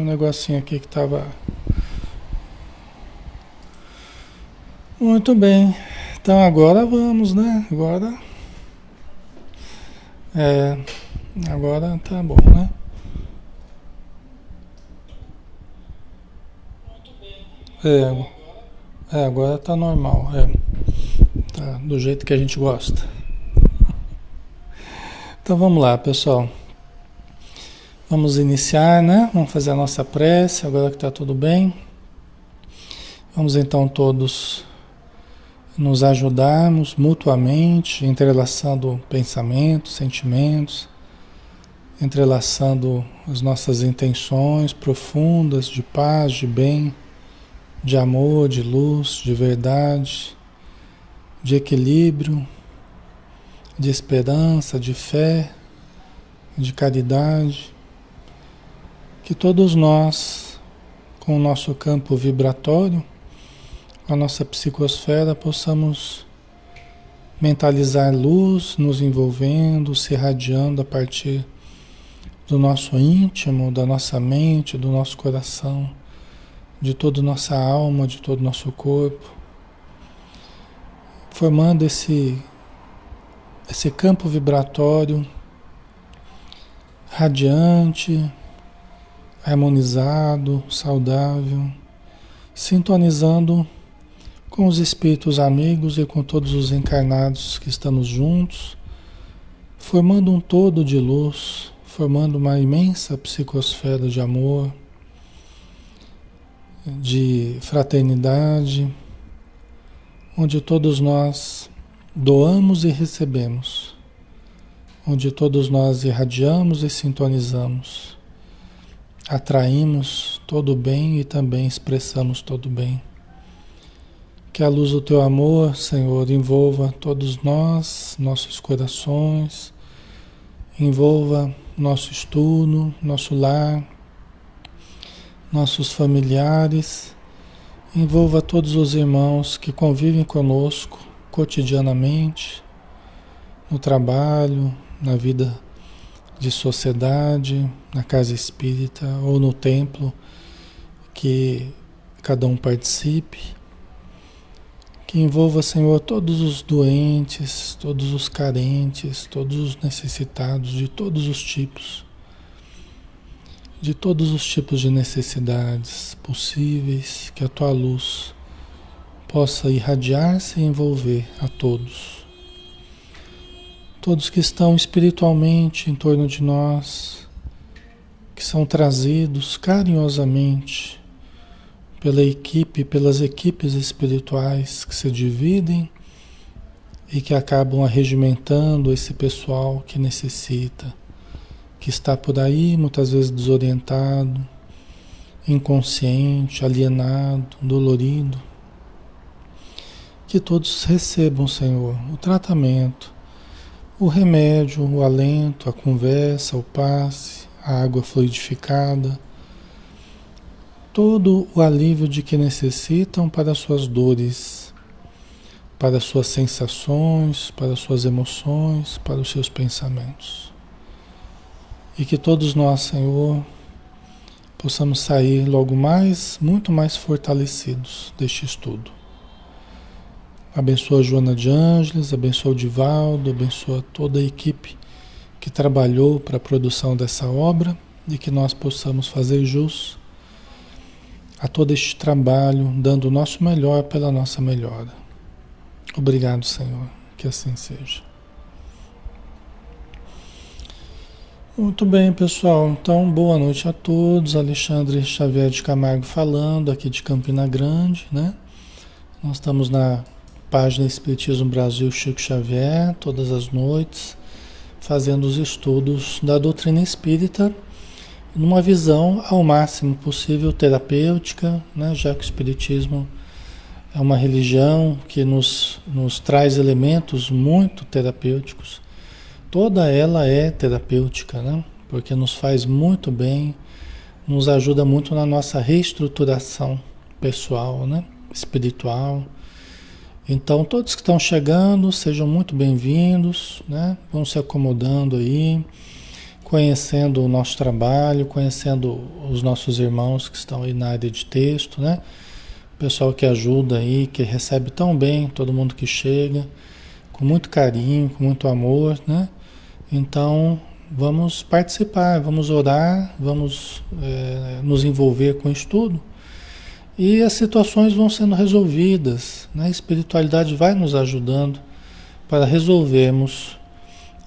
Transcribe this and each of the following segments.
Um negocinho aqui que tava. Muito bem. Então agora vamos, né? É, agora tá bom, né? Agora tá normal. Tá do jeito que a gente gosta. Então vamos lá, pessoal. Vamos iniciar, né? Vamos fazer a nossa prece, agora que tá tudo bem. Vamos então todos nos ajudarmos mutuamente, entrelaçando pensamentos, sentimentos, entrelaçando as nossas intenções profundas de paz, de bem, de amor, de luz, de verdade, de equilíbrio, de esperança, de fé, de caridade. Que todos nós, com o nosso campo vibratório, com a nossa psicosfera, possamos mentalizar luz nos envolvendo, se irradiando a partir do nosso íntimo, da nossa mente, do nosso coração, de toda nossa alma, de todo o nosso corpo, formando esse campo vibratório radiante, harmonizado, saudável, sintonizando com os espíritos amigos e com todos os encarnados que estamos juntos, formando um todo de luz, formando uma imensa psicosfera de amor, de fraternidade, onde todos nós doamos e recebemos, onde todos nós irradiamos e sintonizamos, atraímos todo o bem e também expressamos todo o bem. Que a luz do teu amor, Senhor, envolva todos nós, nossos corações, envolva nosso estudo, nosso lar, nossos familiares, envolva todos os irmãos que convivem conosco cotidianamente, no trabalho, na vida de sociedade, na casa espírita ou no templo, que cada um participe. Que envolva, Senhor, todos os doentes, todos os carentes, todos os necessitados de todos os tipos de necessidades possíveis, que a tua luz possa irradiar-se e envolver a todos. Todos que estão espiritualmente em torno de nós, que são trazidos carinhosamente pelas equipes espirituais que se dividem e que acabam arregimentando esse pessoal que necessita, que está por aí muitas vezes desorientado, inconsciente, alienado, dolorido. Que todos recebam, Senhor, o tratamento, o remédio, o alento, a conversa, o passe, a água fluidificada, todo o alívio de que necessitam para suas dores, para suas sensações, para suas emoções, para os seus pensamentos. E que todos nós, Senhor, possamos sair logo mais, muito mais fortalecidos deste estudo. Abençoa a Joana de Ângeles, abençoa o Divaldo, abençoa toda a equipe que trabalhou para a produção dessa obra e que nós possamos fazer jus a todo este trabalho, dando o nosso melhor pela nossa melhora. Obrigado, Senhor, que assim seja. Muito bem, pessoal. Então, boa noite a todos. Alexandre Xavier de Camargo falando, aqui de Campina Grande, né? Nós estamos na página Espiritismo Brasil Chico Xavier, todas as noites, fazendo os estudos da doutrina espírita, numa visão ao máximo possível terapêutica, né? Já que o Espiritismo é uma religião que nos traz elementos muito terapêuticos. Toda ela é terapêutica, né? Porque nos faz muito bem, nos ajuda muito na nossa reestruturação pessoal, né? Espiritual. Então, todos que estão chegando, sejam muito bem-vindos, né? Vão se acomodando aí, conhecendo o nosso trabalho, conhecendo os nossos irmãos que estão aí na área de texto, né? O pessoal que ajuda aí, que recebe tão bem todo mundo que chega, com muito carinho, com muito amor, né? Então, vamos participar, vamos orar, vamos nos envolver com o estudo e as situações vão sendo resolvidas, né? A espiritualidade vai nos ajudando para resolvermos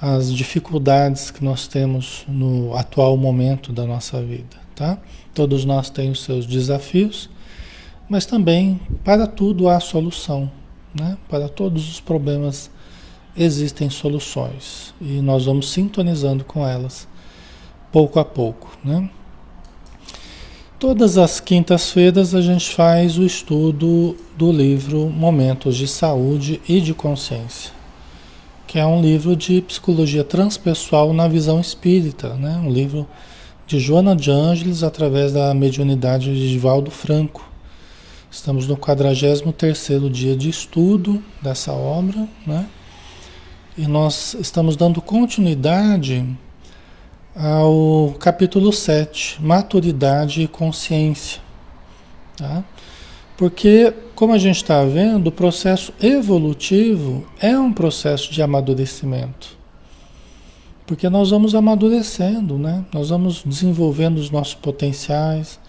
as dificuldades que nós temos no atual momento da nossa vida, tá? Todos nós temos os seus desafios, mas também para tudo há solução, né? Para todos os problemas existem soluções e nós vamos sintonizando com elas pouco a pouco, né? Todas as quintas-feiras a gente faz o estudo do livro Momentos de Saúde e de Consciência, que é um livro de psicologia transpessoal na visão espírita, né? Um livro de Joana de Ângeles através da mediunidade de Divaldo Franco. Estamos no 43º dia de estudo dessa obra, né? E nós estamos dando continuidade ao capítulo 7, Maturidade e Consciência, tá? Porque, como a gente está vendo, o processo evolutivo é um processo de amadurecimento. Porque nós vamos amadurecendo, né? Nós vamos desenvolvendo os nossos potenciais,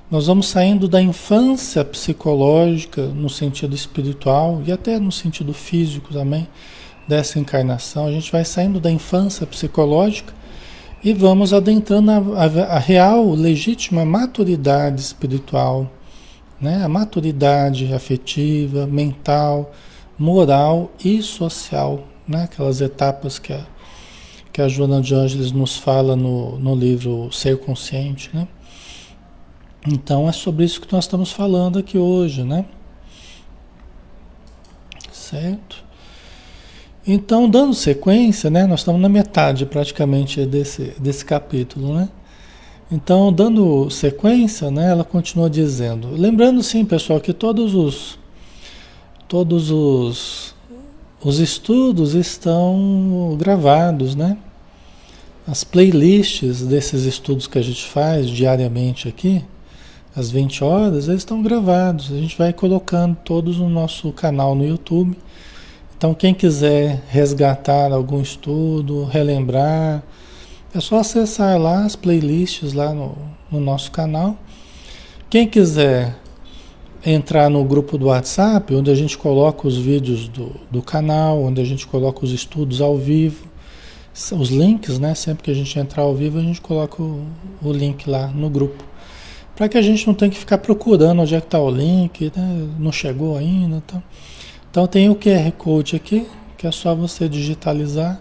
nós vamos saindo da infância psicológica no sentido espiritual e até no sentido físico também, dessa encarnação. A gente vai saindo da infância psicológica e vamos adentrando a real, legítima maturidade espiritual, né? A maturidade afetiva, mental, moral e social, né? Aquelas etapas que a Joana de Ângeles nos fala no livro Ser Consciente, né? Então é sobre isso que nós estamos falando aqui hoje, né? Certo? Então, dando sequência, né? Nós estamos na metade praticamente desse capítulo, né? Então, dando sequência, né, ela continua dizendo, lembrando sim, pessoal, que todos os estudos estão gravados, né? As playlists desses estudos que a gente faz diariamente aqui, às 20 horas, eles estão gravados. A gente vai colocando todos no nosso canal no YouTube. Então, quem quiser resgatar algum estudo, relembrar, é só acessar lá as playlists lá no nosso canal. Quem quiser entrar no grupo do WhatsApp, onde a gente coloca os vídeos do canal, onde a gente coloca os estudos ao vivo, os links, né? Sempre que a gente entrar ao vivo, a gente coloca o link lá no grupo. Para que a gente não tenha que ficar procurando onde é que está o link, né? Não chegou ainda. Então tem o QR Code aqui, que é só você digitalizar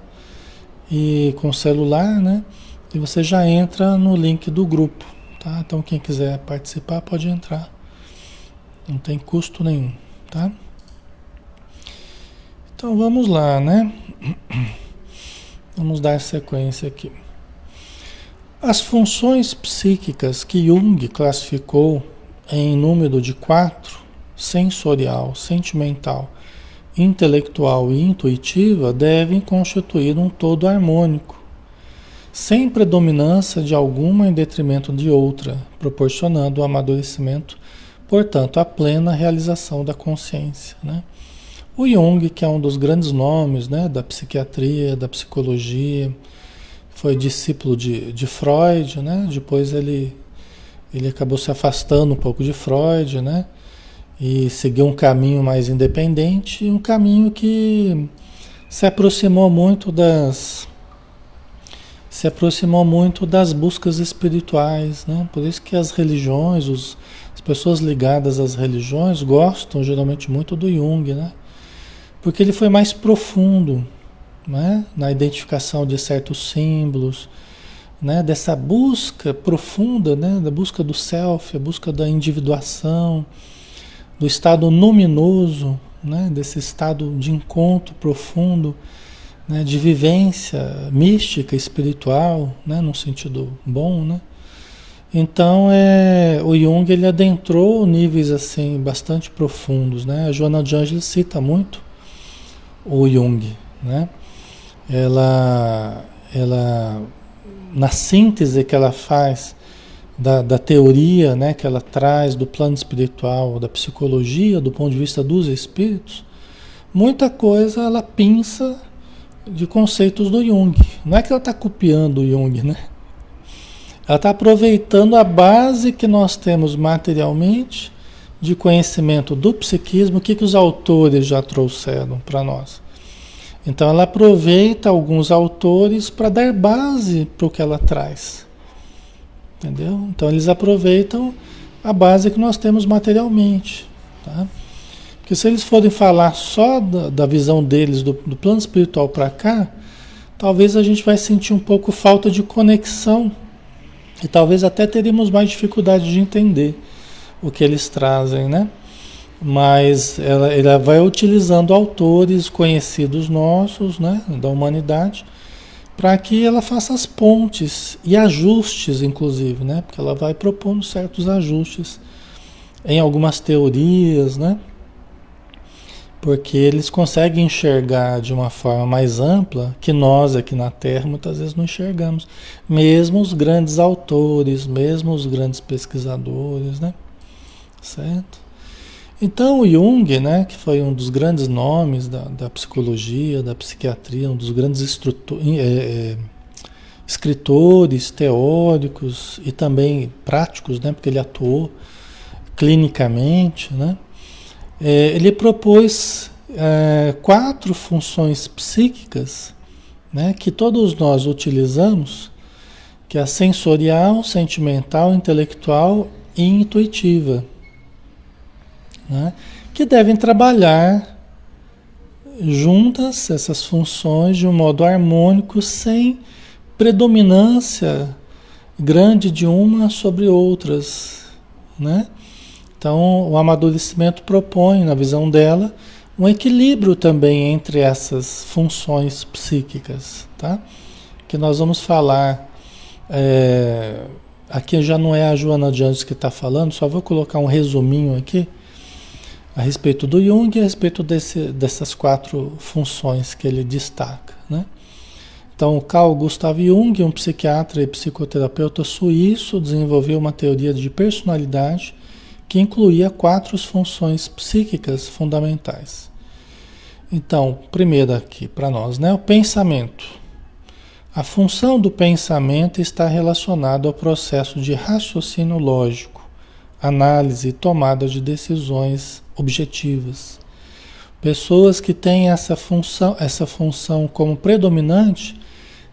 e com o celular, né? E você já entra no link do grupo, tá? Então quem quiser participar pode entrar. Não tem custo nenhum, tá? Então vamos lá, né? Vamos dar sequência aqui. As funções psíquicas que Jung classificou em número de 4, sensorial, sentimental, intelectual e intuitiva, devem constituir um todo harmônico, sem predominância de alguma em detrimento de outra, proporcionando o amadurecimento, portanto, a plena realização da consciência, né? O Jung, que é um dos grandes nomes, né, da psiquiatria, da psicologia, foi discípulo de Freud, né? Depois ele acabou se afastando um pouco de Freud, né? E seguiu um caminho mais independente, um caminho que se aproximou muito das buscas espirituais, né? Por isso que as religiões, as pessoas ligadas às religiões gostam geralmente muito do Jung, né? Porque ele foi mais profundo, né? Na identificação de certos símbolos, né? Dessa busca profunda, né? Da busca do self, a busca da individuação, do estado luminoso, né? Desse estado de encontro profundo, né? De vivência mística, espiritual, né? Num sentido bom, né? Então, o Jung ele adentrou níveis assim bastante profundos, né? A Joana de Ângeles cita muito o Jung, né? Ela na síntese que ela faz da teoria, né, que ela traz do plano espiritual, da psicologia, do ponto de vista dos espíritos, muita coisa ela pinça de conceitos do Jung. Não é que ela está copiando o Jung, né? Ela está aproveitando a base que nós temos materialmente de conhecimento do psiquismo, o que os autores já trouxeram para nós. Então ela aproveita alguns autores para dar base para o que ela traz. Entendeu? Então eles aproveitam a base que nós temos materialmente. Tá? Porque se eles forem falar só da visão deles, do plano espiritual para cá, talvez a gente vai sentir um pouco falta de conexão e talvez até teríamos mais dificuldade de entender o que eles trazem, né? Mas ela vai utilizando autores conhecidos nossos, né, da humanidade, para que ela faça as pontes e ajustes, inclusive, né? Porque ela vai propondo certos ajustes em algumas teorias, né? Porque eles conseguem enxergar de uma forma mais ampla que nós aqui na Terra muitas vezes não enxergamos. Mesmo os grandes autores, mesmo os grandes pesquisadores, né? Certo? Então o Jung, né, que foi um dos grandes nomes da psicologia, da psiquiatria, um dos grandes escritores, teóricos e também práticos, né, porque ele atuou clinicamente, né, ele propôs 4 funções psíquicas, né, que todos nós utilizamos, que é a sensorial, sentimental, intelectual e intuitiva. Né, que devem trabalhar juntas essas funções de um modo harmônico, sem predominância grande de uma sobre outras. Né? Então, o amadurecimento propõe, na visão dela, um equilíbrio também entre essas funções psíquicas. Tá? Que nós vamos falar. Aqui já não é a Joana de Anjos que está falando, só vou colocar um resuminho aqui a respeito do Jung e a respeito dessas 4 funções que ele destaca. Né? Então, Carl Gustav Jung, um psiquiatra e psicoterapeuta suíço, desenvolveu uma teoria de personalidade que incluía 4 funções psíquicas fundamentais. Então, primeiro aqui para nós, né, o pensamento. A função do pensamento está relacionada ao processo de raciocínio lógico, análise e tomada de decisões objetivas. Pessoas que têm essa função como predominante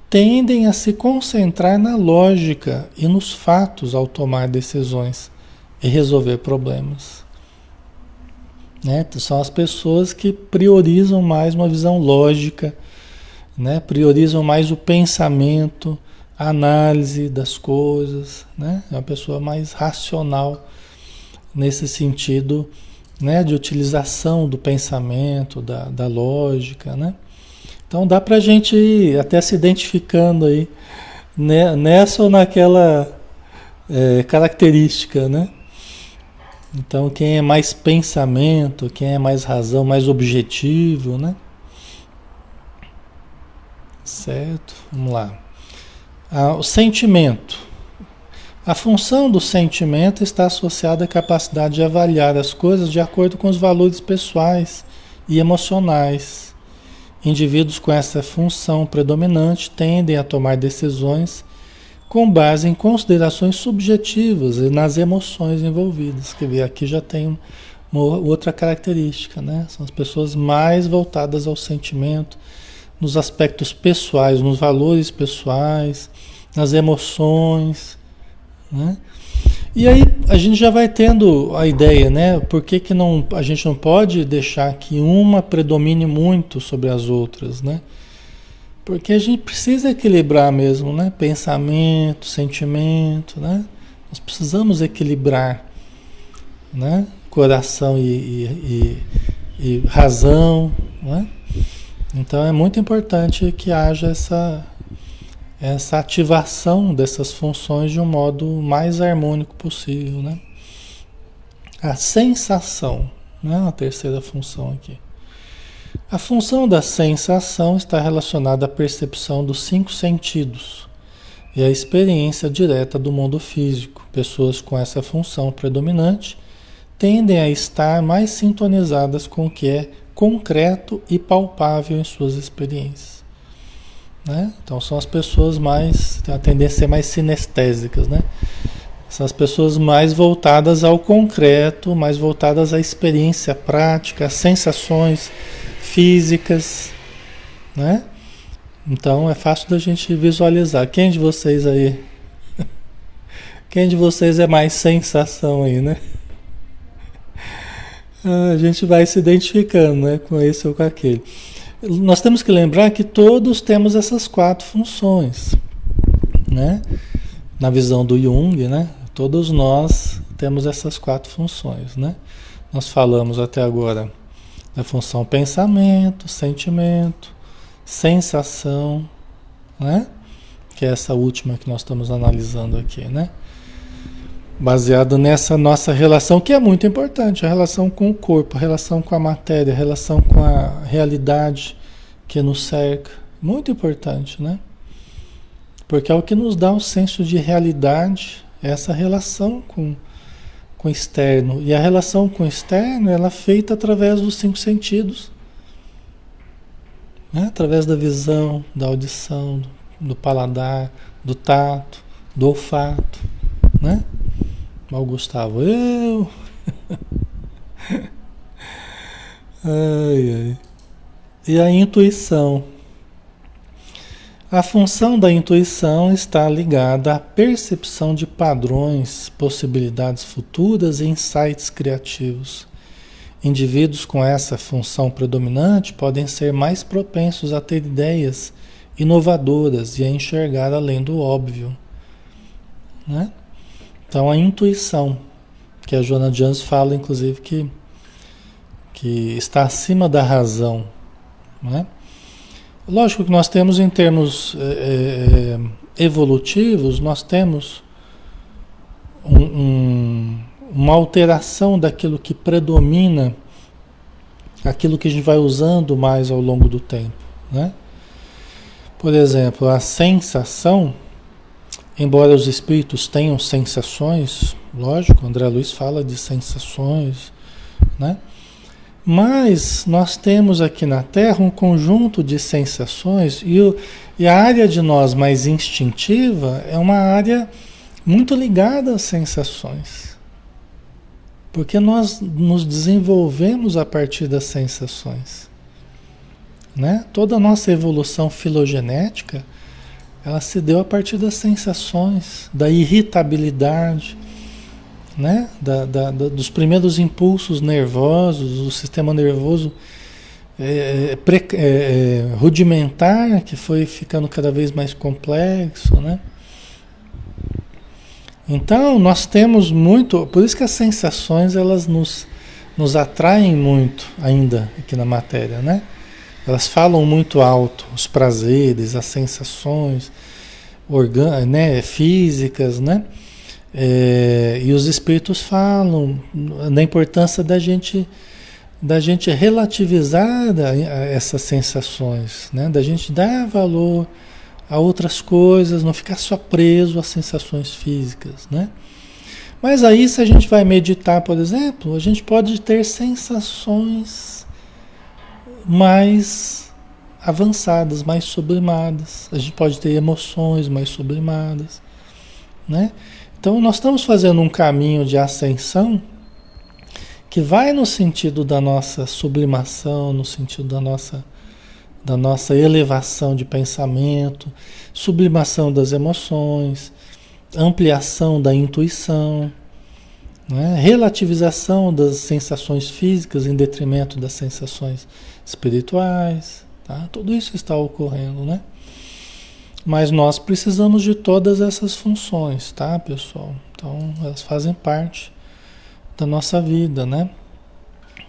tendem a se concentrar na lógica e nos fatos ao tomar decisões e resolver problemas. Né? São as pessoas que priorizam mais uma visão lógica, né? Priorizam mais o pensamento, a análise das coisas. Né? É uma pessoa mais racional nesse sentido, né, de utilização do pensamento, da lógica, né? Então dá para a gente ir até se identificando aí, né, nessa ou naquela característica, né? Então quem é mais pensamento, quem é mais razão, mais objetivo, né? Certo? Vamos lá. O sentimento. A função do sentimento está associada à capacidade de avaliar as coisas de acordo com os valores pessoais e emocionais. Indivíduos com essa função predominante tendem a tomar decisões com base em considerações subjetivas e nas emoções envolvidas. Quer ver, aqui já tem uma outra característica, né? São as pessoas mais voltadas ao sentimento, nos aspectos pessoais, nos valores pessoais, nas emoções. Né? E aí a gente já vai tendo a ideia, né? Por que a gente não pode deixar que uma predomine muito sobre as outras, né? Porque a gente precisa equilibrar mesmo, né? Pensamento, sentimento, né? Nós precisamos equilibrar, né? Coração e razão, né? Então é muito importante que haja essa ativação dessas funções de um modo mais harmônico possível, né? A sensação, né? A terceira função aqui. A função da sensação está relacionada à percepção dos 5 sentidos, e a experiência direta do mundo físico. Pessoas com essa função predominante tendem a estar mais sintonizadas com o que é concreto e palpável em suas experiências, né? Então são as pessoas mais, têm a tendência a ser mais sinestésicas, né? São as pessoas mais voltadas ao concreto, mais voltadas à experiência prática, às sensações físicas, né? Então é fácil da gente visualizar. Quem de vocês aí, quem de vocês é mais sensação aí, né? A gente vai se identificando, né, com esse ou com aquele. Nós temos que lembrar que todos temos essas 4 funções, né? Na visão do Jung, né? Todos nós temos essas 4 funções, né? Nós falamos até agora da função pensamento, sentimento, sensação, né? Que é essa última que nós estamos analisando aqui, né? Baseado nessa nossa relação, que é muito importante, a relação com o corpo, a relação com a matéria, a relação com a realidade que nos cerca. Muito importante, né? Porque é o que nos dá um senso de realidade, essa relação com o externo. E a relação com o externo, ela é feita através dos 5 sentidos, né? Através da visão, da audição, do paladar, do tato, do olfato, né? Ó, o Gustavo, eu. Ai, ai. E a intuição. A função da intuição está ligada à percepção de padrões, possibilidades futuras e insights criativos. Indivíduos com essa função predominante podem ser mais propensos a ter ideias inovadoras e a enxergar além do óbvio, né? Então a intuição, que a Joana de Anjos fala, inclusive, que está acima da razão, né? Lógico que nós temos em termos evolutivos, nós temos uma alteração daquilo que predomina, aquilo que a gente vai usando mais ao longo do tempo, né? Por exemplo, a sensação, embora os espíritos tenham sensações, lógico, André Luiz fala de sensações, né? Mas nós temos aqui na Terra um conjunto de sensações e a área de nós mais instintiva é uma área muito ligada às sensações. Porque nós nos desenvolvemos a partir das sensações, né? Toda a nossa evolução filogenética, ela se deu a partir das sensações, da irritabilidade, né? Dos primeiros impulsos nervosos, do sistema nervoso rudimentar, que foi ficando cada vez mais complexo, né? Então, nós temos muito... Por isso que as sensações, elas nos atraem muito ainda aqui na matéria, né? Elas falam muito alto, os prazeres, as sensações né, físicas, né? E os espíritos falam da importância da gente relativizar essas sensações, né? Da gente dar valor a outras coisas, não ficar só preso às sensações físicas, né? Mas aí, se a gente vai meditar, por exemplo, a gente pode ter sensações mais avançadas, mais sublimadas. A gente pode ter emoções mais sublimadas, né? Então, nós estamos fazendo um caminho de ascensão que vai no sentido da nossa sublimação, no sentido da nossa elevação de pensamento, sublimação das emoções, ampliação da intuição, né? Relativização das sensações físicas em detrimento das sensações espirituais, tá? Tudo isso está ocorrendo, né? Mas nós precisamos de todas essas funções, tá, pessoal? Então, elas fazem parte da nossa vida, né?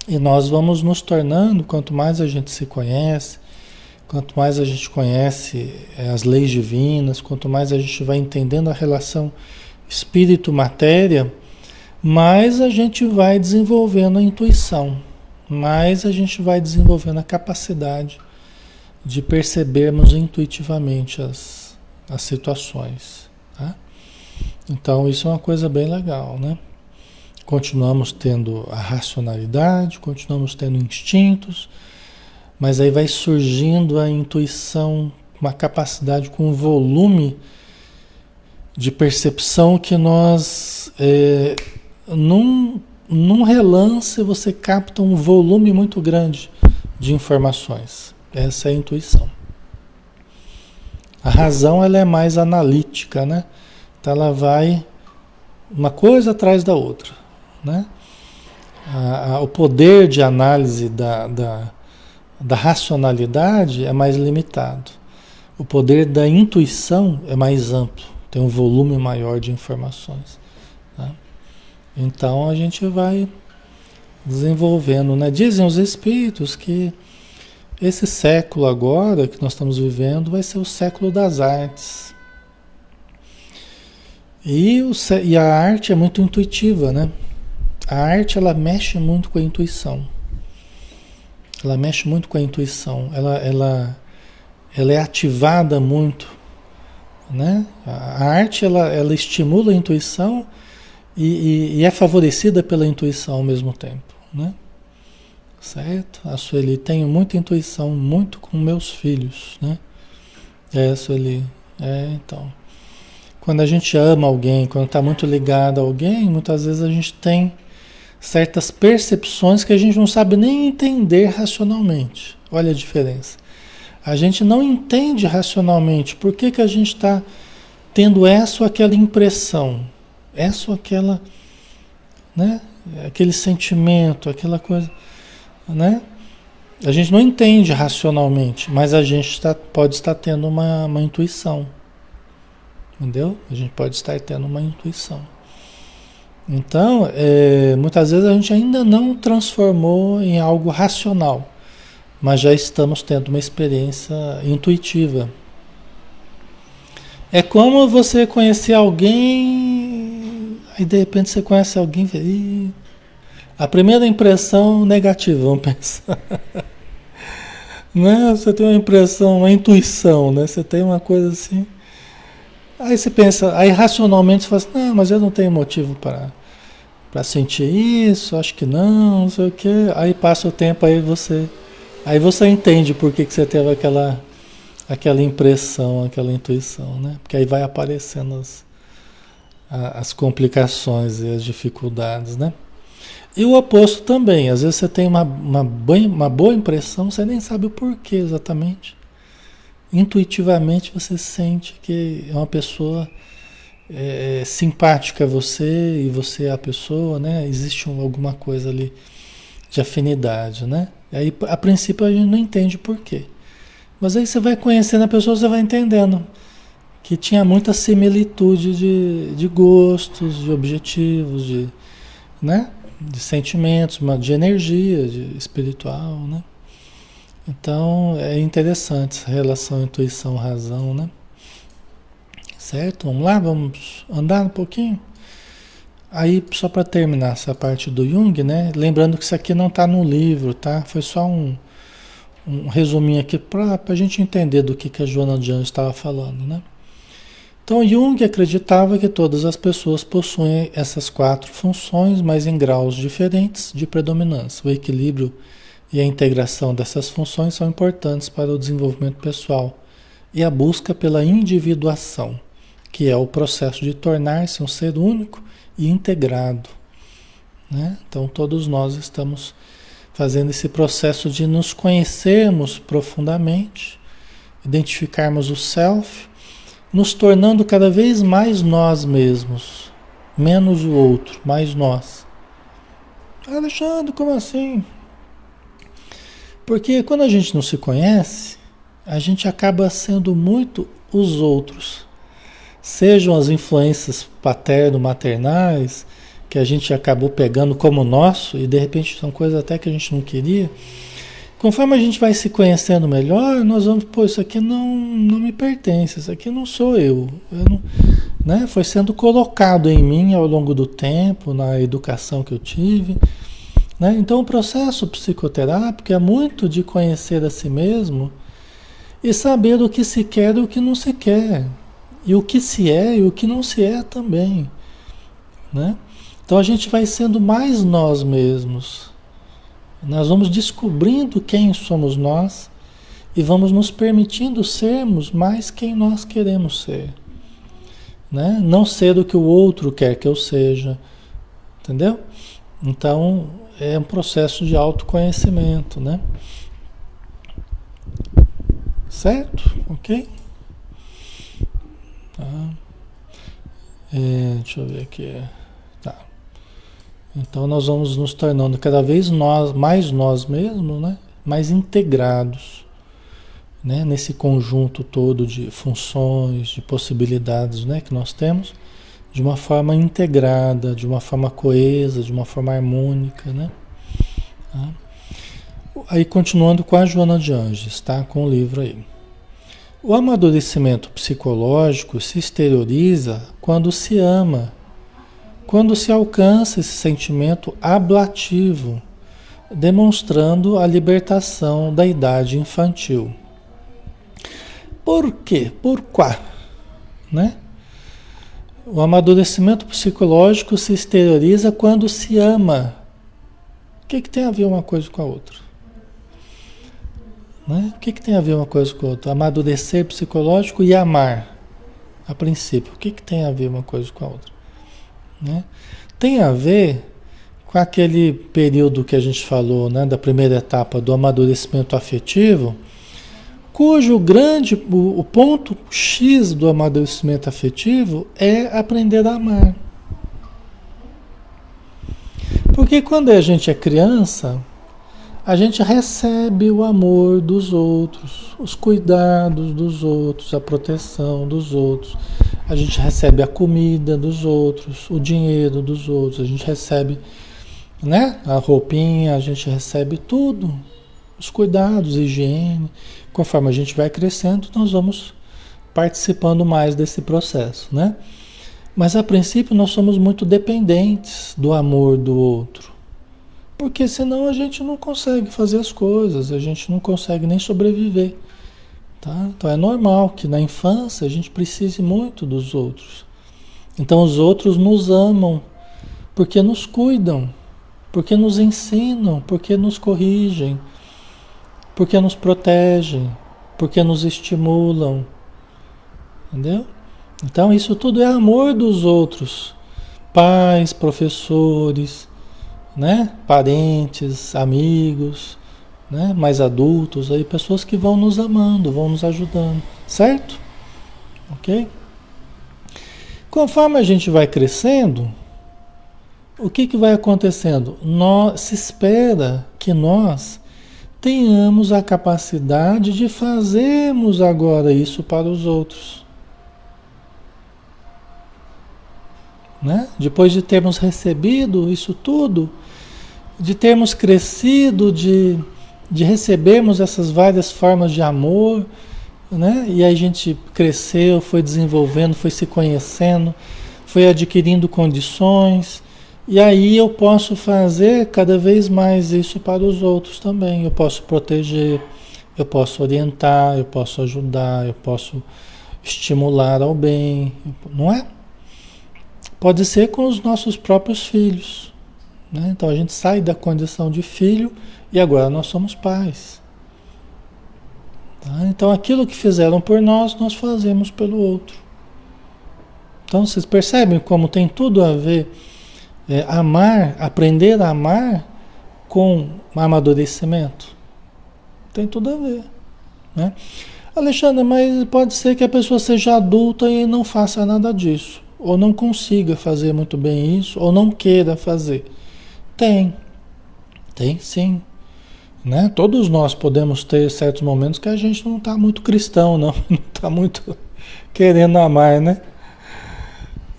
E nós vamos nos tornando, quanto mais a gente se conhece, quanto mais a gente conhece as leis divinas, quanto mais a gente vai entendendo a relação espírito-matéria, mais a gente vai desenvolvendo a intuição, mais a gente vai desenvolvendo a capacidade de percebermos intuitivamente as situações, tá? Então isso é uma coisa bem legal, né? Continuamos tendo a racionalidade, continuamos tendo instintos, mas aí vai surgindo a intuição, uma capacidade com um volume de percepção que nós, num relance, você capta um volume muito grande de informações. Essa é a intuição. A razão, ela é mais analítica, né? Então ela vai uma coisa atrás da outra, né? O poder de análise da racionalidade é mais limitado. O poder da intuição é mais amplo, tem um volume maior de informações, tá? Então a gente vai desenvolvendo, né? Dizem os espíritos que esse século agora que nós estamos vivendo vai ser o século das artes. E a arte é muito intuitiva, né? A arte, ela mexe muito com a intuição. Ela mexe muito com a intuição. Ela é ativada muito, né? A arte, ela estimula a intuição e é favorecida pela intuição ao mesmo tempo, né? Certo? A Sueli, tenho muita intuição, muito com meus filhos, né? Sueli, então. Quando a gente ama alguém, quando está muito ligado a alguém, muitas vezes a gente tem certas percepções que a gente não sabe nem entender racionalmente. Olha a diferença. A gente não entende racionalmente por que a gente está tendo essa ou aquela impressão, essa ou aquela, né? Aquele sentimento, aquela coisa, né? A gente não entende racionalmente, mas a gente pode estar tendo uma intuição. Entendeu? A gente pode estar tendo uma intuição. Então, muitas vezes a gente ainda não transformou em algo racional, mas já estamos tendo uma experiência intuitiva. É como você conhecer alguém, aí de repente você conhece alguém e a primeira impressão negativa, vamos pensar. Né? Você tem uma impressão, uma intuição, né? Você tem uma coisa assim. Aí você pensa, aí racionalmente você fala assim, não, mas eu não tenho motivo para sentir isso, acho que não sei o quê. Aí passa o tempo, aí você entende por que você teve aquela impressão, aquela intuição, né? Porque aí vai aparecendo as complicações e as dificuldades, né? E o oposto também, às vezes você tem uma boa impressão, você nem sabe o porquê exatamente. Intuitivamente você sente que é uma pessoa simpática a você e você é a pessoa, né? Existe alguma coisa ali de afinidade, né? E aí, a princípio, a gente não entende por quê. Mas aí você vai conhecendo a pessoa, você vai entendendo que tinha muita similitude de gostos, de objetivos, né? De sentimentos, de energia espiritual, né? Então, é interessante essa relação intuição-razão, né? Certo? Vamos lá? Vamos andar um pouquinho? Aí, só para terminar essa parte do Jung, né? Lembrando que isso aqui não está no livro, tá? Foi só um resuminho aqui para a gente entender do que a Joana de Anjos estava falando, né? Então, Jung acreditava que todas as pessoas possuem essas 4 funções, mas em graus diferentes de predominância. O equilíbrio e a integração dessas funções são importantes para o desenvolvimento pessoal e a busca pela individuação, que é o processo de tornar-se um ser único e integrado, né? Então todos nós estamos fazendo esse processo de nos conhecermos profundamente, identificarmos o self, nos tornando cada vez mais nós mesmos, menos o outro, mais nós. Alexandre, como assim? Porque quando a gente não se conhece, a gente acaba sendo muito os outros. Sejam as influências paterno-maternais, que a gente acabou pegando como nosso, e de repente são coisas até que a gente não queria. Conforme a gente vai se conhecendo melhor, nós vamos, isso aqui não me pertence, isso aqui não sou eu. Né? Foi sendo colocado em mim ao longo do tempo, na educação que eu tive. Né? Então o processo psicoterápico é muito de conhecer a si mesmo e saber o que se quer e o que não se quer. E o que se é e o que não se é também, né? Então a gente vai sendo mais nós mesmos. Nós vamos descobrindo quem somos nós e vamos nos permitindo sermos mais quem nós queremos ser, né? Não ser o que o outro quer que eu seja, entendeu? Então é um processo de autoconhecimento, né? Certo? Ok? Tá. Deixa eu ver aqui. Tá. Então nós vamos nos tornando cada vez mais nós mesmos, né? Mais integrados, né? Nesse conjunto todo de funções, de possibilidades, né? Que nós temos, de uma forma integrada, de uma forma coesa, de uma forma harmônica, né? Tá? Aí continuando com a Joana de Anges, tá? Com o livro aí. O amadurecimento psicológico se exterioriza quando se ama, quando se alcança esse sentimento ablativo, demonstrando a libertação da idade infantil. Por quê? Por quá? Né? O amadurecimento psicológico se exterioriza quando se ama. O que tem a ver uma coisa com a outra? Né? O que tem a ver uma coisa com a outra? Amadurecer psicológico e amar, a princípio. O que tem a ver uma coisa com a outra? Né? Tem a ver com aquele período que a gente falou, né, da primeira etapa do amadurecimento afetivo, cujo o ponto X do amadurecimento afetivo é aprender a amar. Porque quando a gente é criança, a gente recebe o amor dos outros, os cuidados dos outros, a proteção dos outros. A gente recebe a comida dos outros, o dinheiro dos outros, a gente recebe, né, a roupinha, a gente recebe tudo, os cuidados, higiene. Conforme a gente vai crescendo, nós vamos participando mais desse processo, né? Mas a princípio nós somos muito dependentes do amor do outro. Porque senão a gente não consegue fazer as coisas, a gente não consegue nem sobreviver. Tá? Então é normal que na infância a gente precise muito dos outros. Então os outros nos amam porque nos cuidam, porque nos ensinam, porque nos corrigem, porque nos protegem, porque nos estimulam. Entendeu? Então isso tudo é amor dos outros. Pais, professores, né? Parentes, amigos, né? Mais adultos, aí, pessoas que vão nos amando, vão nos ajudando, certo? Ok? Conforme a gente vai crescendo, o que vai acontecendo? Se espera que nós tenhamos a capacidade de fazermos agora isso para os outros. Né? Depois de termos recebido isso tudo, de termos crescido, de recebermos essas várias formas de amor, né? E aí a gente cresceu, foi desenvolvendo, foi se conhecendo, foi adquirindo condições, e aí eu posso fazer cada vez mais isso para os outros também. Eu posso proteger, eu posso orientar, eu posso ajudar, eu posso estimular ao bem, não é? Pode ser com os nossos próprios filhos, né? Então a gente sai da condição de filho e agora nós somos pais. Tá? Então aquilo que fizeram por nós, nós fazemos pelo outro. Então vocês percebem como tem tudo a ver, amar, aprender a amar com amadurecimento? Tem tudo a ver, né? Alexandre, mas pode ser que a pessoa seja adulta e não faça nada disso, ou não consiga fazer muito bem isso, ou não queira fazer. Tem sim. Né? Todos nós podemos ter certos momentos que a gente não está muito cristão, não está muito querendo amar, né?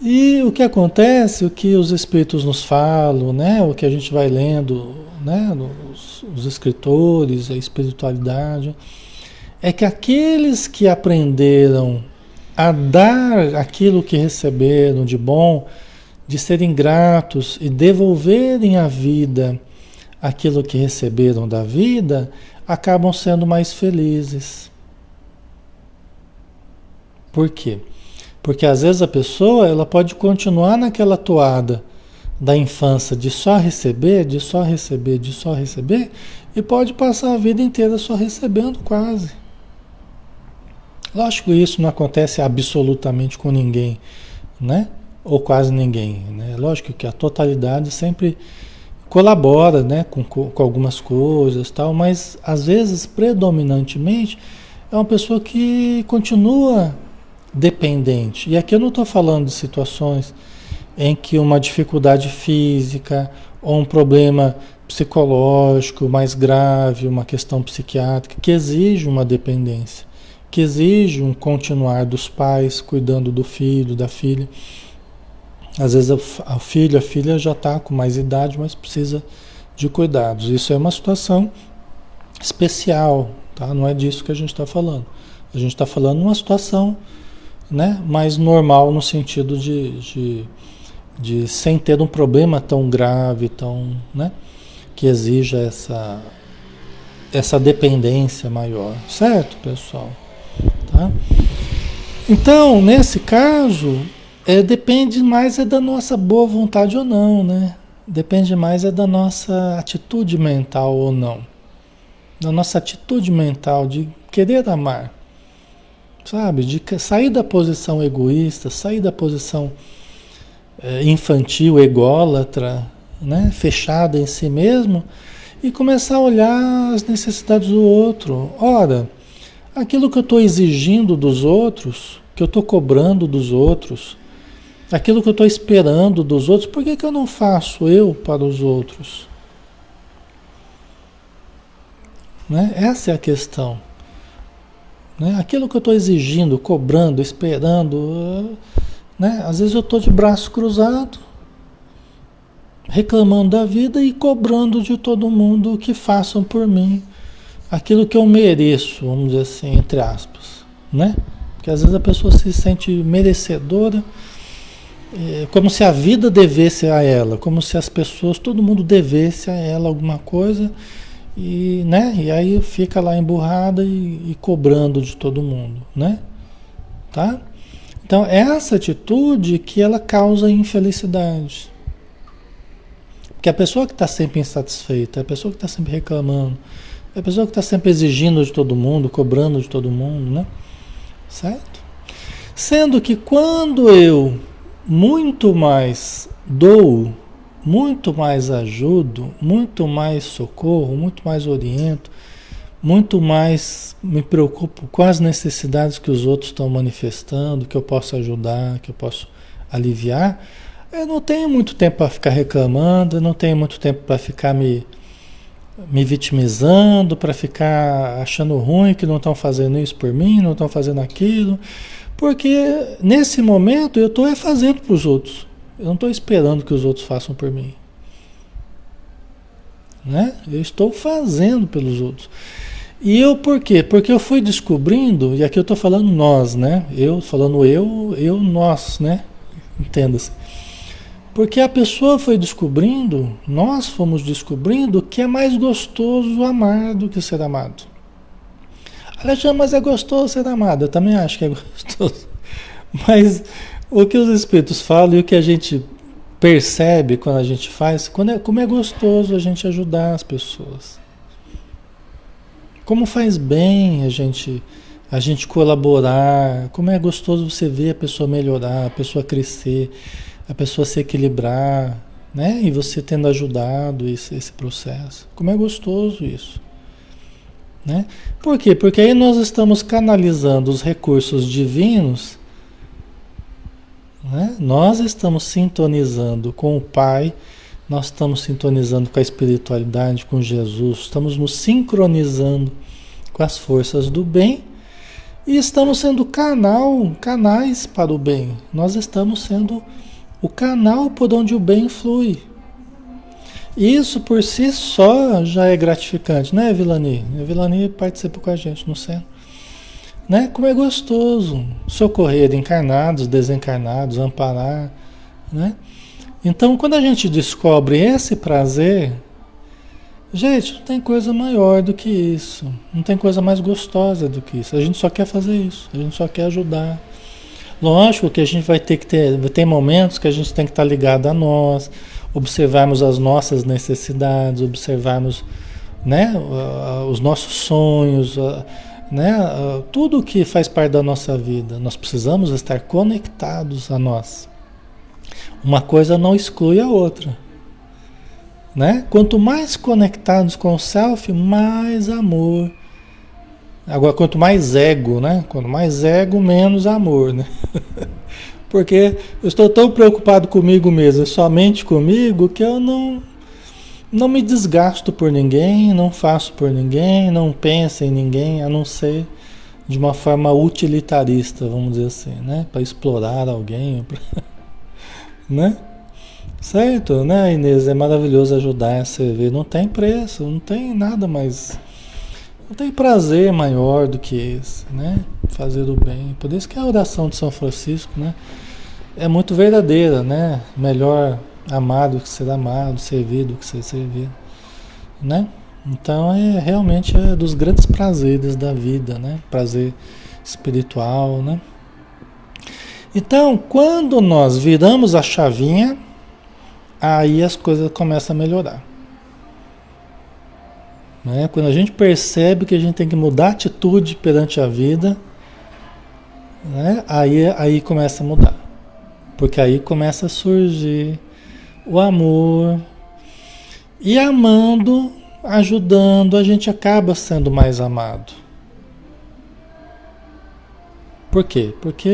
E o que acontece, o que os espíritos nos falam, né? O que a gente vai lendo, né? Os escritores, a espiritualidade, é que aqueles que aprenderam a dar aquilo que receberam de bom, de serem gratos e devolverem à vida aquilo que receberam da vida, acabam sendo mais felizes. Por quê? Porque às vezes a pessoa, ela pode continuar naquela toada da infância de só receber, de só receber, de só receber, e pode passar a vida inteira só recebendo quase. Lógico que isso não acontece absolutamente com ninguém, né? Ou quase ninguém, né? Lógico que a totalidade sempre colabora, né, com algumas coisas, tal, mas às vezes predominantemente é uma pessoa que continua dependente. E aqui eu não estou falando de situações em que uma dificuldade física ou um problema psicológico mais grave, uma questão psiquiátrica que exige uma dependência, que exige um continuar dos pais cuidando do filho, da filha. Às vezes o filho, a filha já está com mais idade, mas precisa de cuidados. Isso é uma situação especial, tá? Não é disso que a gente está falando. A gente está falando de uma situação, né, mais normal no sentido de sem ter um problema tão grave, tão, né, que exija essa dependência maior. Certo, pessoal? Tá? Então, nesse caso, depende mais da nossa boa vontade ou não, né? Depende mais da nossa atitude mental ou não. Da nossa atitude mental de querer amar, sabe? De sair da posição egoísta, sair da posição infantil, ególatra, né? Fechada em si mesmo e começar a olhar as necessidades do outro. Ora, aquilo que eu estou exigindo dos outros, que eu estou cobrando dos outros, aquilo que eu estou esperando dos outros, por que eu não faço eu para os outros? Né? Essa é a questão. Né? Aquilo que eu estou exigindo, cobrando, esperando, né? Às vezes eu estou de braço cruzado, reclamando da vida e cobrando de todo mundo que façam por mim aquilo que eu mereço, vamos dizer assim, entre aspas. Né? Porque às vezes a pessoa se sente merecedora, como se a vida devesse a ela, como se as pessoas, todo mundo devesse a ela alguma coisa, e, né, e aí fica lá emburrada e cobrando de todo mundo, né? Tá? Então, essa atitude que ela causa infelicidade. Porque a pessoa que está sempre insatisfeita, a pessoa que está sempre reclamando, a pessoa que está sempre exigindo de todo mundo, cobrando de todo mundo, né? Certo? Sendo que quando eu muito mais dou, muito mais ajudo, muito mais socorro, muito mais oriento, muito mais me preocupo com as necessidades que os outros estão manifestando, que eu posso ajudar, que eu posso aliviar, eu não tenho muito tempo para ficar reclamando, eu não tenho muito tempo para ficar me vitimizando, para ficar achando ruim que não estão fazendo isso por mim, não estão fazendo aquilo. Porque nesse momento eu estou fazendo para os outros. Eu não estou esperando que os outros façam por mim. Né? Eu estou fazendo pelos outros. E eu por quê? Porque eu fui descobrindo, e aqui eu estou falando nós, né? Eu falando nós, né? Entenda-se. Porque a pessoa foi descobrindo, nós fomos descobrindo que é mais gostoso amar do que ser amado. Alexandre, mas é gostoso ser amado. Eu também acho que é gostoso. Mas o que os espíritos falam e o que a gente percebe quando a gente faz, como é gostoso a gente ajudar as pessoas. Como faz bem a gente colaborar. Como é gostoso você ver a pessoa melhorar, a pessoa crescer, a pessoa se equilibrar, né? E você tendo ajudado esse processo. Como é gostoso isso. Né? Por quê? Porque aí nós estamos canalizando os recursos divinos, né? Nós estamos sintonizando com o Pai, nós estamos sintonizando com a espiritualidade, com Jesus, estamos nos sincronizando com as forças do bem e estamos sendo canais para o bem. Nós estamos sendo o canal por onde o bem flui. Isso por si só já é gratificante, né, Vilani? A Vilani participa com a gente no centro. Né? Como é gostoso socorrer encarnados, desencarnados, amparar, né? Então, quando a gente descobre esse prazer, gente, não tem coisa maior do que isso. Não tem coisa mais gostosa do que isso. A gente só quer fazer isso, a gente só quer ajudar. Lógico que a gente vai ter que ter momentos que a gente tem que estar ligado a nós, observarmos as nossas necessidades, observarmos, né, os nossos sonhos, né, tudo que faz parte da nossa vida. Nós precisamos estar conectados a nós. Uma coisa não exclui a outra, né? Quanto mais conectados com o self, mais amor. Agora, quanto mais ego, né? Quanto mais ego, menos amor, né? Porque eu estou tão preocupado comigo mesmo, somente comigo, que eu não me desgasto por ninguém, não faço por ninguém, não penso em ninguém, a não ser de uma forma utilitarista, vamos dizer assim, né? Para explorar alguém, né? Certo, né, Inês? É maravilhoso ajudar a servir. Não tem preço, não tem nada mais. Não tem prazer maior do que esse, né? Fazer o bem. Por isso que a oração de São Francisco, né? É muito verdadeira, né? Melhor amar do que ser amado, servir do que ser servido, né? Então realmente é dos grandes prazeres da vida, né? Prazer espiritual, né? Então, quando nós viramos a chavinha, aí as coisas começam a melhorar. Né? Quando a gente percebe que a gente tem que mudar a atitude perante a vida, né? Aí começa a mudar. Porque aí começa a surgir o amor. E amando, ajudando, a gente acaba sendo mais amado. Por quê? Porque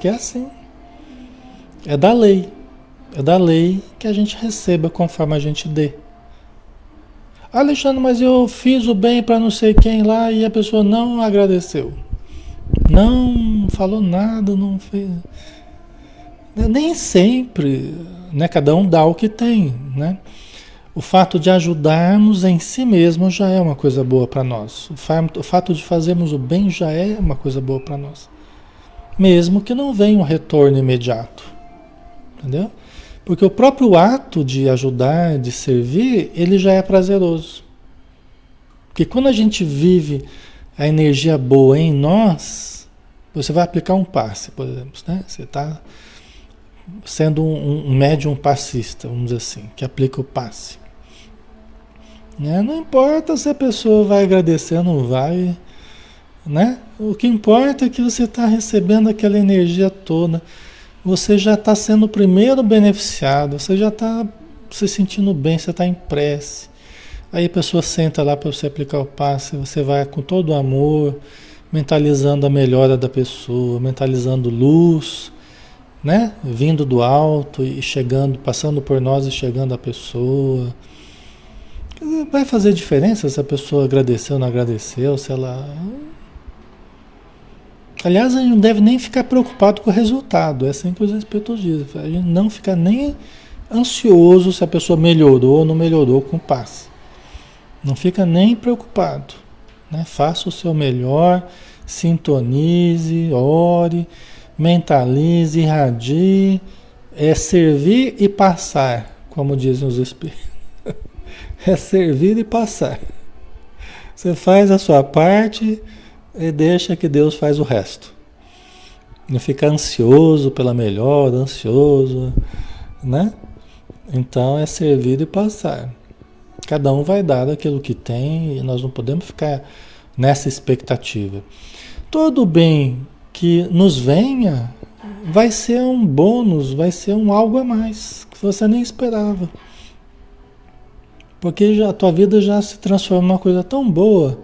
é assim. É da lei. É da lei que a gente receba conforme a gente dê. Alexandre, mas eu fiz o bem para não sei quem lá e a pessoa não agradeceu. Não falou nada, não fez. Nem sempre, né? Cada um dá o que tem, né? O fato de ajudarmos em si mesmo já é uma coisa boa para nós. O fato de fazermos o bem já é uma coisa boa para nós. Mesmo que não venha um retorno imediato. Entendeu? Porque o próprio ato de ajudar, de servir, ele já é prazeroso. Porque quando a gente vive a energia boa em nós, você vai aplicar um passe, por exemplo, né? Você está sendo um médium passista, vamos dizer assim, que aplica o passe. Né? Não importa se a pessoa vai agradecer ou não vai, né? O que importa é que você está recebendo aquela energia toda. Você já está sendo o primeiro beneficiado, você já está se sentindo bem, você está em prece. Aí a pessoa senta lá para você aplicar o passe, você vai com todo o amor, mentalizando a melhora da pessoa, mentalizando luz, né? Vindo do alto e chegando, passando por nós e chegando à pessoa. Vai fazer diferença se a pessoa agradeceu ou não agradeceu, se ela... Aliás, a gente não deve nem ficar preocupado com o resultado. É assim que os espíritos dizem. A gente não fica nem ansioso se a pessoa melhorou ou não melhorou com o passe. Não fica nem preocupado. Né? Faça o seu melhor, sintonize, ore, mentalize, irradie. É servir e passar, como dizem os espíritos. É servir e passar. Você faz a sua parte... E deixa que Deus faz o resto. Não fica ansioso pela melhora, ansioso, né? Então é servir e passar. Cada um vai dar aquilo que tem e nós não podemos ficar nessa expectativa. Todo bem que nos venha vai ser um bônus, vai ser um algo a mais que você nem esperava. Porque a tua vida já se transforma numa coisa tão boa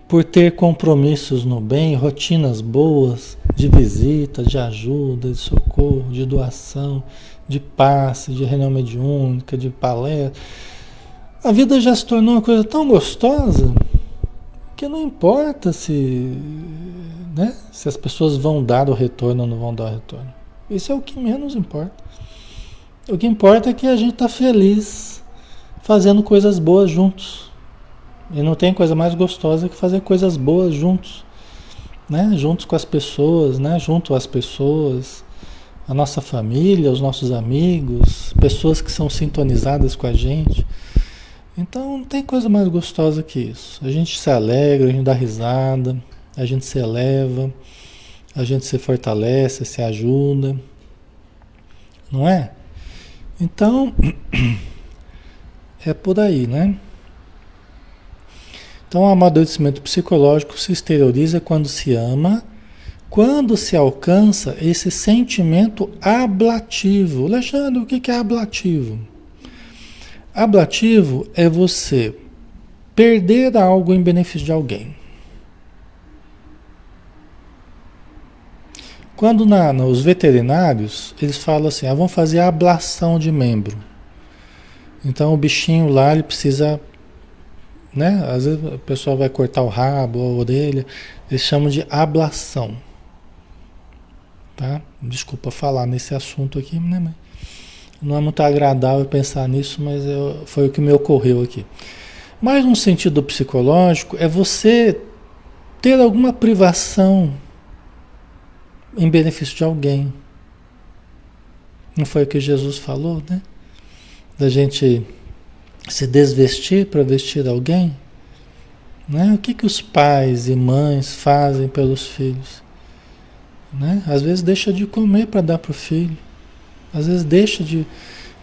por ter compromissos no bem, rotinas boas, de visita, de ajuda, de socorro, de doação, de passe, de reunião mediúnica, de palestra. A vida já se tornou uma coisa tão gostosa que não importa se, né, se as pessoas vão dar o retorno ou não vão dar o retorno. Isso é o que menos importa. O que importa é que a gente está feliz fazendo coisas boas juntos. E não tem coisa mais gostosa que fazer coisas boas juntos, né? Juntos com as pessoas, né? Junto às pessoas, a nossa família, os nossos amigos, pessoas que são sintonizadas com a gente. Então não tem coisa mais gostosa que isso. A gente se alegra, a gente dá risada, a gente se eleva, a gente se fortalece, se ajuda, não é? Então, é por aí, né? Então, o amadurecimento psicológico se exterioriza quando se ama, quando se alcança esse sentimento ablativo. Alexandre, o que é ablativo? Ablativo é você perder algo em benefício de alguém. Quando nos veterinários, eles falam assim, vamos fazer a ablação de membro. Então o bichinho lá, ele precisa, né? Às vezes o pessoal vai cortar o rabo, a orelha, eles chamam de ablação. Tá? Desculpa falar nesse assunto aqui, né? Mas não é muito agradável pensar nisso, mas foi o que me ocorreu aqui. Mas no sentido psicológico, é você ter alguma privação em benefício de alguém. Não foi o que Jesus falou, né? Da gente se desvestir para vestir alguém, né? O que os pais e mães fazem pelos filhos, né? Às vezes deixa de comer para dar para o filho, às vezes deixa de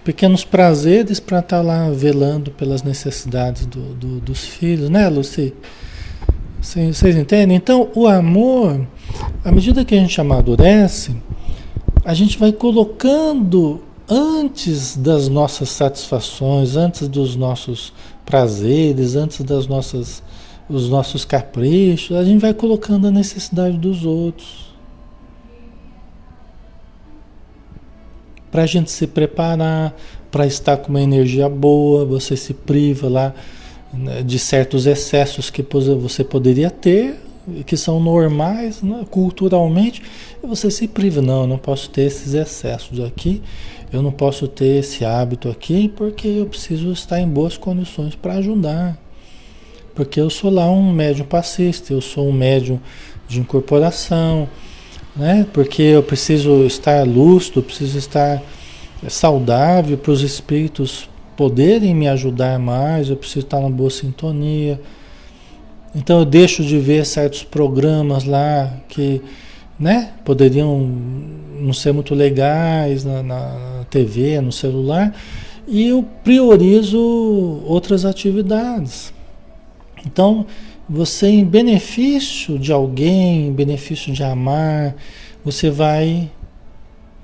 pequenos prazeres para estar lá velando pelas necessidades dos filhos, né, Lucy? Vocês entendem? Então, o amor, à medida que a gente amadurece, a gente vai colocando antes das nossas satisfações, antes dos nossos prazeres, antes os nossos caprichos, a gente vai colocando a necessidade dos outros. Para a gente se preparar, para estar com uma energia boa, você se priva lá, né, de certos excessos que você poderia ter, que são normais, né, culturalmente, e você se priva. Não, eu não posso ter esses excessos aqui, eu não posso ter esse hábito aqui, porque eu preciso estar em boas condições para ajudar. Porque eu sou lá um médium passista, eu sou um médium de incorporação, né? Porque eu preciso estar lúcido, preciso estar saudável para os espíritos poderem me ajudar mais, eu preciso estar na boa sintonia. Então eu deixo de ver certos programas lá que, né, poderiam não ser muito legais na TV, no celular, e eu priorizo outras atividades. Então, você, em benefício de alguém, em benefício de amar, você vai,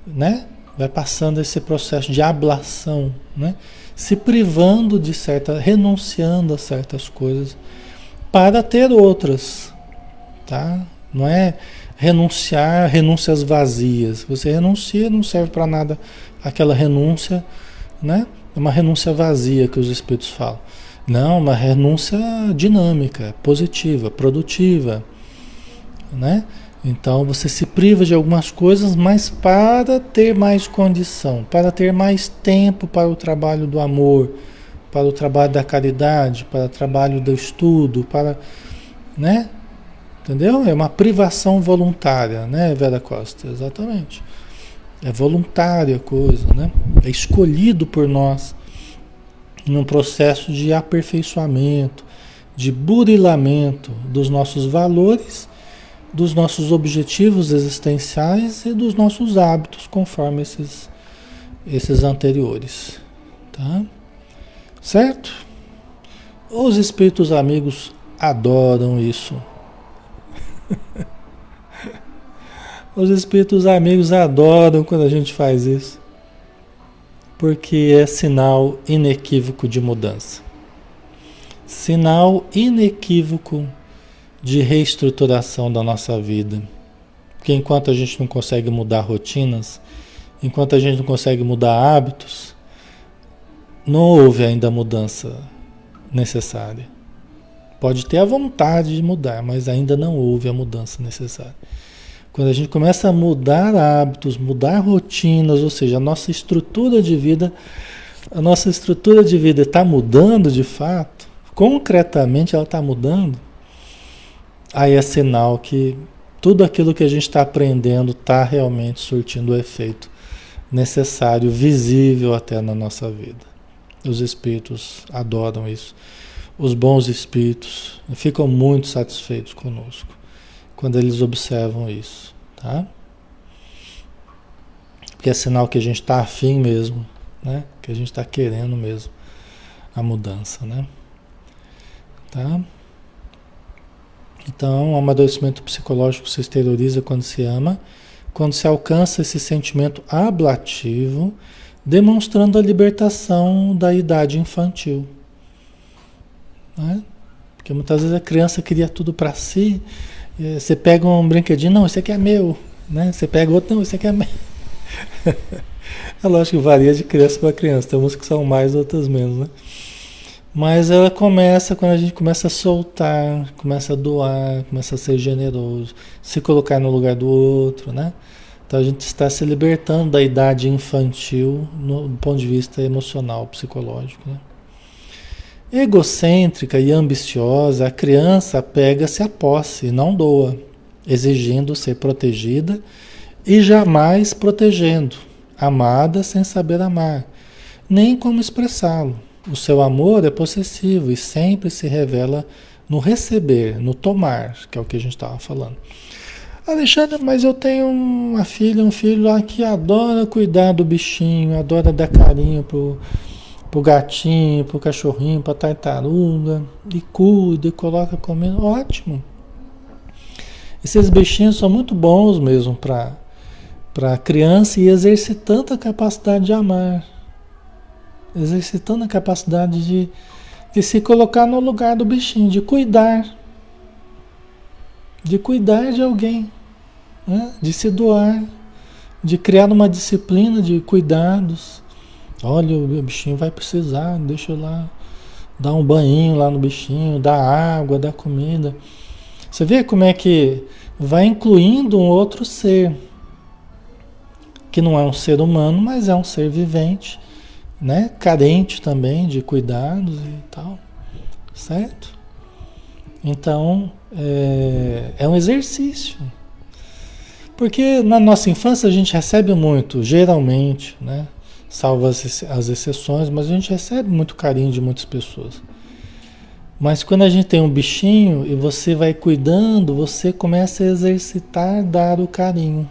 né, vai passando esse processo de ablação, né, se privando de renunciando a certas coisas para ter outras, tá? Não é renúncias vazias. Você renuncia, não serve para nada aquela renúncia, né? É uma renúncia vazia que os espíritos falam. Não, uma renúncia dinâmica, positiva, produtiva, né? Então você se priva de algumas coisas, mas para ter mais condição, para ter mais tempo para o trabalho do amor, para o trabalho da caridade, para o trabalho do estudo, para, né? Entendeu? É uma privação voluntária, né, Vera Costa? Exatamente. É voluntária a coisa, né? É escolhido por nós num processo de aperfeiçoamento, de burilamento dos nossos valores, dos nossos objetivos existenciais e dos nossos hábitos, conforme esses anteriores, tá? Certo? Os espíritos amigos adoram isso. Os espíritos amigos adoram quando a gente faz isso, porque é sinal inequívoco de mudança. Sinal inequívoco de reestruturação da nossa vida. Porque enquanto a gente não consegue mudar rotinas, enquanto a gente não consegue mudar hábitos, não houve ainda a mudança necessária. Pode ter a vontade de mudar, mas ainda não houve a mudança necessária. Quando a gente começa a mudar hábitos, mudar rotinas, ou seja, a nossa estrutura de vida está mudando de fato, concretamente ela está mudando, aí é sinal que tudo aquilo que a gente está aprendendo está realmente surtindo o efeito necessário, visível até na nossa vida. Os espíritos adoram isso. Os bons espíritos ficam muito satisfeitos conosco quando eles observam isso, tá? Porque é sinal que a gente está afim mesmo, né? Que a gente está querendo mesmo a mudança, né? Tá? Então, o amadurecimento psicológico se exterioriza quando se ama, quando se alcança esse sentimento ablativo, demonstrando a libertação da idade infantil, né? Porque muitas vezes a criança queria tudo para si. Você pega um brinquedinho, não, esse aqui é meu, né? Você pega outro, não, esse aqui é meu. É lógico que varia de criança para criança, tem uns que são mais, outras menos, né? Mas ela começa, quando a gente começa a soltar, começa a doar, começa a ser generoso, se colocar no lugar do outro, né? Então a gente está se libertando da idade infantil do ponto de vista emocional, psicológico, né? Egocêntrica e ambiciosa, a criança pega-se à posse e não doa, exigindo ser protegida e jamais protegendo, amada sem saber amar, nem como expressá-lo. O seu amor é possessivo e sempre se revela no receber, no tomar, que é o que a gente estava falando. Alexandre, mas eu tenho uma filha, um filho lá que adora cuidar do bichinho, adora dar carinho pro gatinho, pro cachorrinho, pra tartaruga, e cuida, e coloca comendo. Ótimo. Esses bichinhos são muito bons mesmo para criança e exercitando a capacidade de amar. Exercitando a capacidade de se colocar no lugar do bichinho, de cuidar de alguém, né? De se doar, de criar uma disciplina de cuidados. Olha, o bichinho vai precisar, deixa eu lá dar um banho lá no bichinho, dar água, dar comida. Você vê como é que vai incluindo um outro ser, que não é um ser humano, mas é um ser vivente, né? Carente também de cuidados e tal, certo? Então, é um exercício. Porque na nossa infância a gente recebe muito, geralmente, né? Salvo as exceções, mas a gente recebe muito carinho de muitas pessoas. Mas quando a gente tem um bichinho e você vai cuidando, você começa a exercitar, dar o carinho.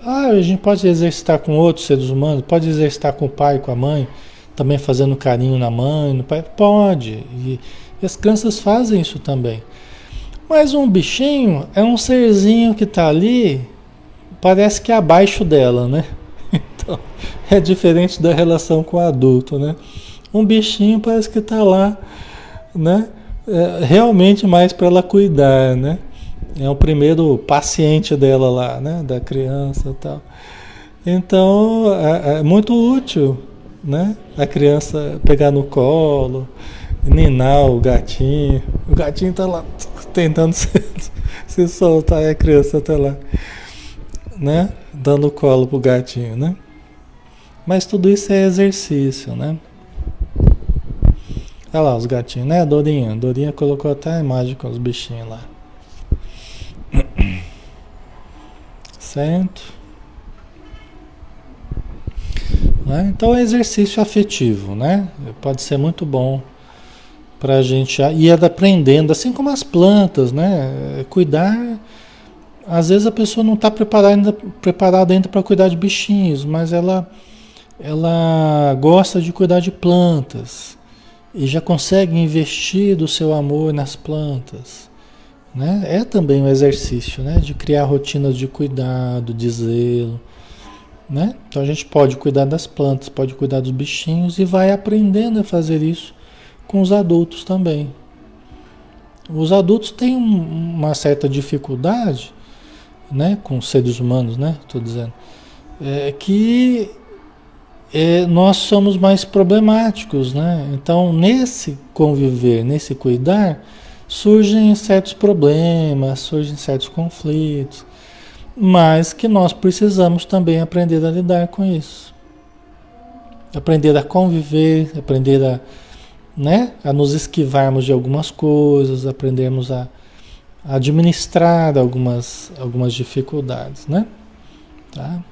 Ah, a gente pode exercitar com outros seres humanos, pode exercitar com o pai, com a mãe, também fazendo carinho na mãe, no pai, pode. E as crianças fazem isso também. Mas um bichinho é um serzinho que está ali, parece que é abaixo dela, né? Então, é diferente da relação com o adulto, né? Um bichinho parece que está lá, né? Realmente mais para ela cuidar, né? É o primeiro paciente dela lá, né? Da criança e tal. Então, é muito útil, né? A criança pegar no colo, ninar o gatinho. O gatinho tá lá tentando se soltar e a criança tá lá, né? Dando colo pro gatinho, né? Mas tudo isso é exercício, né? Olha lá os gatinhos, né? A Dorinha colocou até a imagem com os bichinhos lá. Certo? Né? Então é exercício afetivo, né? Pode ser muito bom para a gente ir aprendendo, assim como as plantas, né? Cuidar. Às vezes a pessoa não está preparada ainda para cuidar de bichinhos, mas ela gosta de cuidar de plantas e já consegue investir do seu amor nas plantas, né? É também um exercício, né? De criar rotinas de cuidado, de zelo, né? Então a gente pode cuidar das plantas, pode cuidar dos bichinhos e vai aprendendo a fazer isso com os adultos também. Os adultos têm uma certa dificuldade, né? Com os seres humanos, né? Estou dizendo que nós somos mais problemáticos, né? Então nesse conviver, nesse cuidar, surgem certos problemas, surgem certos conflitos, mas que nós precisamos também aprender a lidar com isso. Aprender a conviver, aprender a, né, a nos esquivarmos de algumas coisas, aprendermos a administrar algumas dificuldades, né? Tá?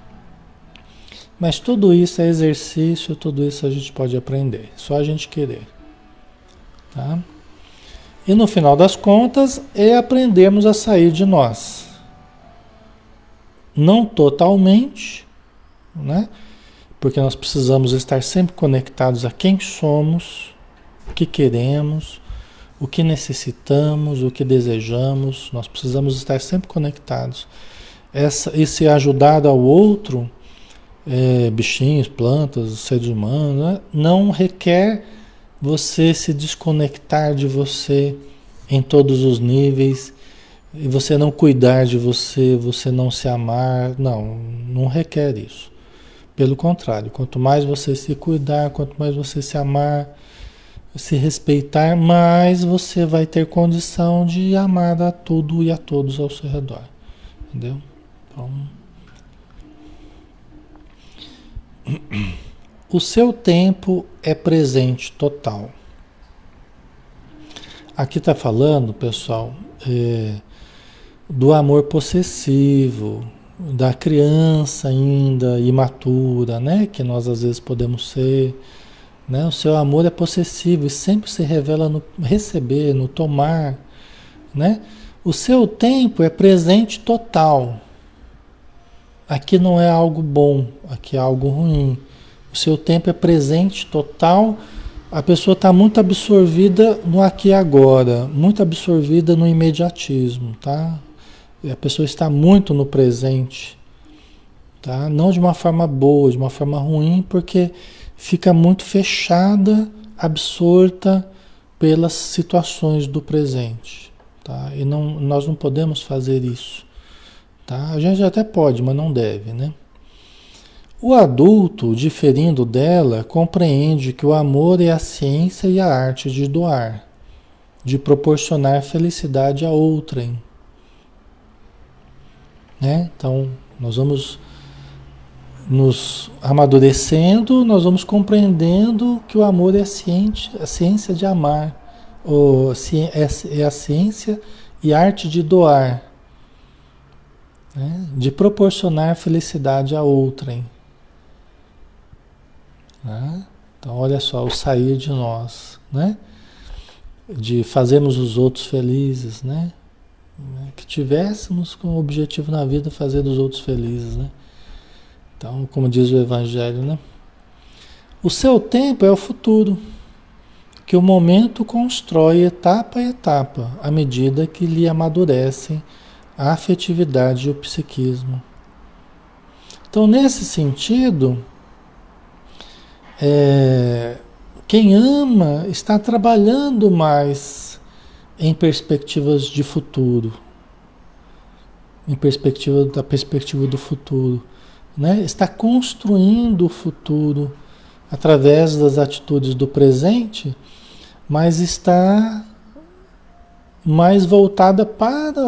Mas tudo isso é exercício, tudo isso a gente pode aprender, só a gente querer. Tá? E no final das contas é aprendermos a sair de nós, não totalmente, né? Porque nós precisamos estar sempre conectados a quem somos, o que queremos, o que necessitamos, o que desejamos. Nós precisamos estar sempre conectados. Esse ajudar ao outro, bichinhos, plantas, seres humanos, né? Não requer você se desconectar de você em todos os níveis, e você não cuidar de você, você não se amar. Não, não requer isso. Pelo contrário, quanto mais você se cuidar, quanto mais você se amar, se respeitar, mais você vai ter condição de amar a tudo e a todos ao seu redor. Entendeu? Então, o seu tempo é presente total. Aqui está falando, pessoal, do amor possessivo, da criança ainda imatura, né? Que nós às vezes podemos ser, né? O seu amor é possessivo e sempre se revela no receber, no tomar, né? O seu tempo é presente total. Aqui não é algo bom, aqui é algo ruim. O seu tempo é presente total. A pessoa está muito absorvida no aqui e agora, muito absorvida no imediatismo, tá? A pessoa está muito no presente, tá? Não de uma forma boa, de uma forma ruim, porque fica muito fechada, absorta pelas situações do presente, tá? E não, nós não podemos fazer isso, tá? A gente até pode, mas não deve, né? O adulto, diferindo dela, compreende que o amor é a ciência e a arte de doar, de proporcionar felicidade a outrem. Né? Então, nós vamos nos amadurecendo, nós vamos compreendendo que o amor é a ciência de amar, é a ciência e arte de doar, né? De proporcionar felicidade a outrem. Né? Então, olha só, o sair de nós, né? De fazermos os outros felizes, né? Que tivéssemos como objetivo na vida fazer dos outros felizes, né? Então, como diz o Evangelho, né? O seu tempo é o futuro, que o momento constrói etapa a etapa, à medida que lhe amadurecem a afetividade e o psiquismo. Então, nesse sentido, quem ama está trabalhando mais em perspectivas de futuro, em perspectiva do futuro, né? Está construindo o futuro através das atitudes do presente, mas está mais voltada para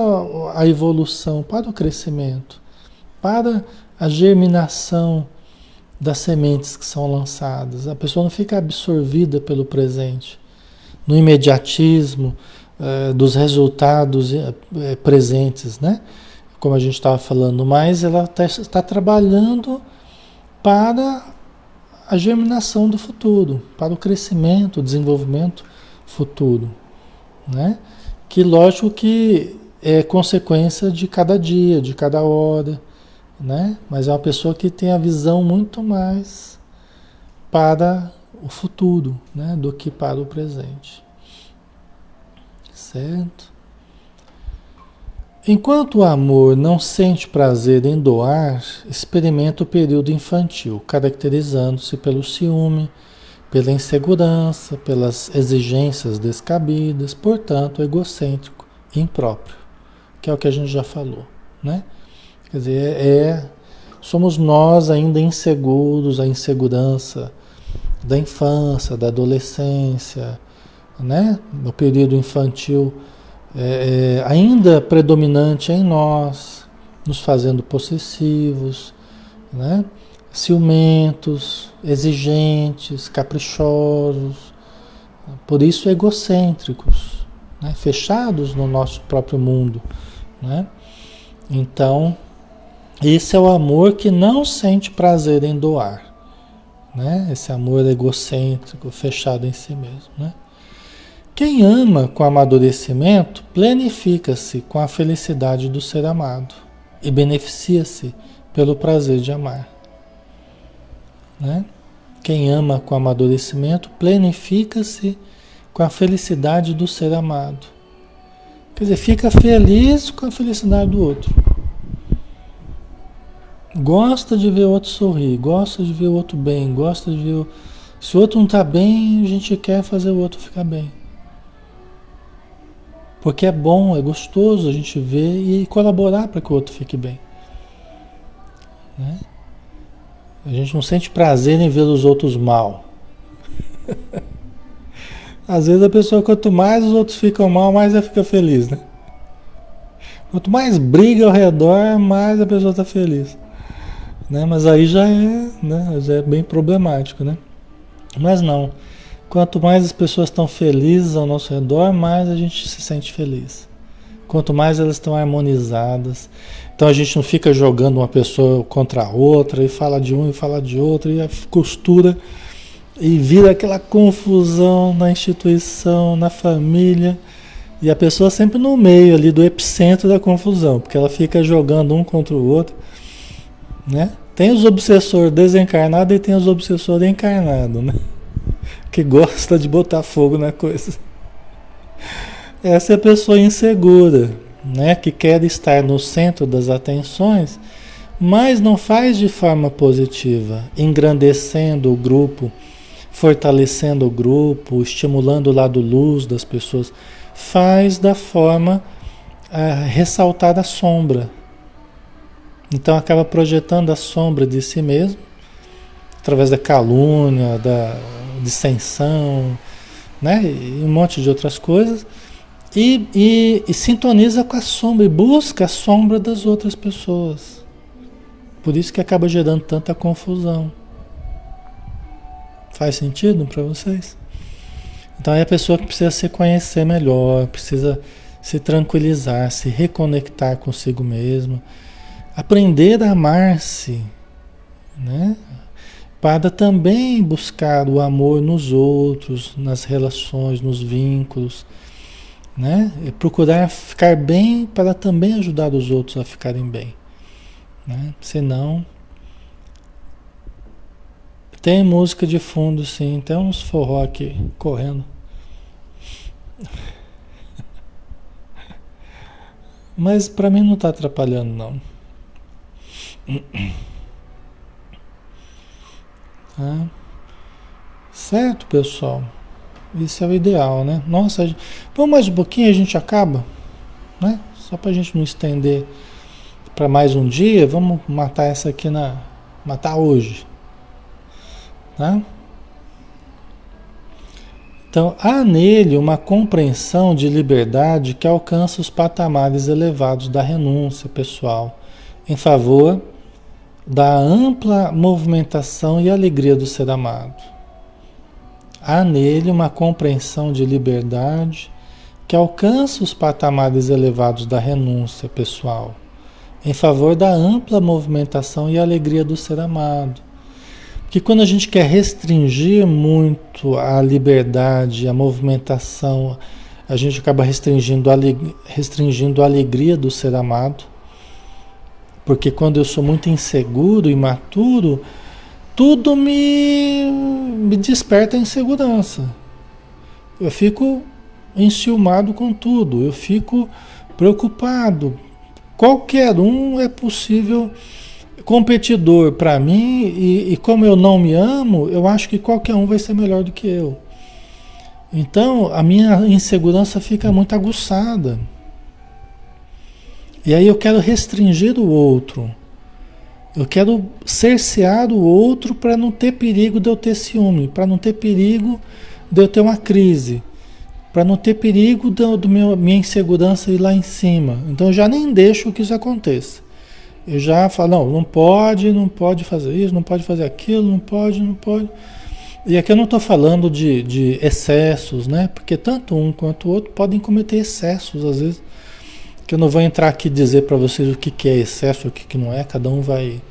a evolução, para o crescimento, para a germinação das sementes que são lançadas. A pessoa não fica absorvida pelo presente, no imediatismo dos resultados presentes, né? Como a gente estava falando, mas ela está trabalhando para a germinação do futuro, para o crescimento, o desenvolvimento futuro, né? Que lógico que é consequência de cada dia, de cada hora, né? Mas é uma pessoa que tem a visão muito mais para o futuro, né? Do que para o presente. Certo? Enquanto o amor não sente prazer em doar, experimenta o período infantil, caracterizando-se pelo ciúme, pela insegurança, pelas exigências descabidas, portanto, egocêntrico e impróprio, que é o que a gente já falou, né? Quer dizer, somos nós ainda inseguros, a insegurança da infância, da adolescência, né? No período infantil, ainda predominante em nós, nos fazendo possessivos, né? Ciumentos, exigentes, caprichosos, por isso egocêntricos, né? Fechados no nosso próprio mundo, né? Então, esse é o amor que não sente prazer em doar, né? Esse amor egocêntrico, fechado em si mesmo, né? Quem ama com amadurecimento, planifica-se com a felicidade do ser amado e beneficia-se pelo prazer de amar, né? Quem ama com amadurecimento planifica-se com a felicidade do ser amado. Quer dizer, fica feliz com a felicidade do outro. Gosta de ver o outro sorrir, gosta de ver o outro bem, gosta de ver o... Se o outro não está bem, a gente quer fazer o outro ficar bem. Porque é bom, é gostoso a gente ver e colaborar para que o outro fique bem, né? A gente não sente prazer em ver os outros mal. Às vezes a pessoa, quanto mais os outros ficam mal, mais ela fica feliz, né? Quanto mais briga ao redor, mais a pessoa está feliz, né? Mas aí já é, né? Já é bem problemático, né? Mas não. Quanto mais as pessoas estão felizes ao nosso redor, mais a gente se sente feliz. Quanto mais elas estão harmonizadas. Então a gente não fica jogando uma pessoa contra a outra, e fala de um e fala de outro, e costura, e vira aquela confusão na instituição, na família, e a pessoa sempre no meio ali do epicentro da confusão, porque ela fica jogando um contra o outro, né? Tem os obsessores desencarnados e tem os obsessores encarnados, né? Que gosta de botar fogo na coisa. Essa é a pessoa insegura, né? Que quer estar no centro das atenções, mas não faz de forma positiva, engrandecendo o grupo, fortalecendo o grupo, estimulando o lado luz das pessoas. Faz da forma a ressaltar a sombra. Então acaba projetando a sombra de si mesmo, através da calúnia, da dissensão, né? E um monte de outras coisas. E sintoniza com a sombra e busca a sombra das outras pessoas. Por isso que acaba gerando tanta confusão. Faz sentido para vocês? Então é a pessoa que precisa se conhecer melhor, precisa se tranquilizar, se reconectar consigo mesmo, aprender a amar-se, né? Para também buscar o amor nos outros, nas relações, nos vínculos, né? E procurar ficar bem para também ajudar os outros a ficarem bem, né? Senão... Tem música de fundo, sim. Tem uns forró aqui correndo. Mas para mim não está atrapalhando, não. Tá? Certo, pessoal? Isso é o ideal, né? Nossa, vamos mais um pouquinho e a gente acaba, né? Só para a gente não estender para mais um dia. Vamos matar essa aqui matar hoje. Tá? Então, há nele uma compreensão de liberdade que alcança os patamares elevados da renúncia pessoal em favor da ampla movimentação e alegria do ser amado. Há nele uma compreensão de liberdade que alcança os patamares elevados da renúncia pessoal em favor da ampla movimentação e alegria do ser amado. Que quando a gente quer restringir muito a liberdade, a movimentação, a gente acaba restringindo a alegria do ser amado. Porque quando eu sou muito inseguro, imaturo, tudo me desperta insegurança. Eu fico enciumado com tudo, eu fico preocupado. Qualquer um é possível competidor para mim, e como eu não me amo, eu acho que qualquer um vai ser melhor do que eu. Então a minha insegurança fica muito aguçada. E aí eu quero restringir o outro. Eu quero cercear o outro para não ter perigo de eu ter ciúme, para não ter perigo de eu ter uma crise, para não ter perigo minha insegurança ir lá em cima. Então eu já nem deixo que isso aconteça. Eu já falo, não pode fazer isso, não pode fazer aquilo, não pode. E aqui eu não estou falando de excessos, né? Porque tanto um quanto o outro podem cometer excessos, às vezes. Que eu não vou entrar aqui e dizer para vocês o que é excesso, o que não é. Cada um vai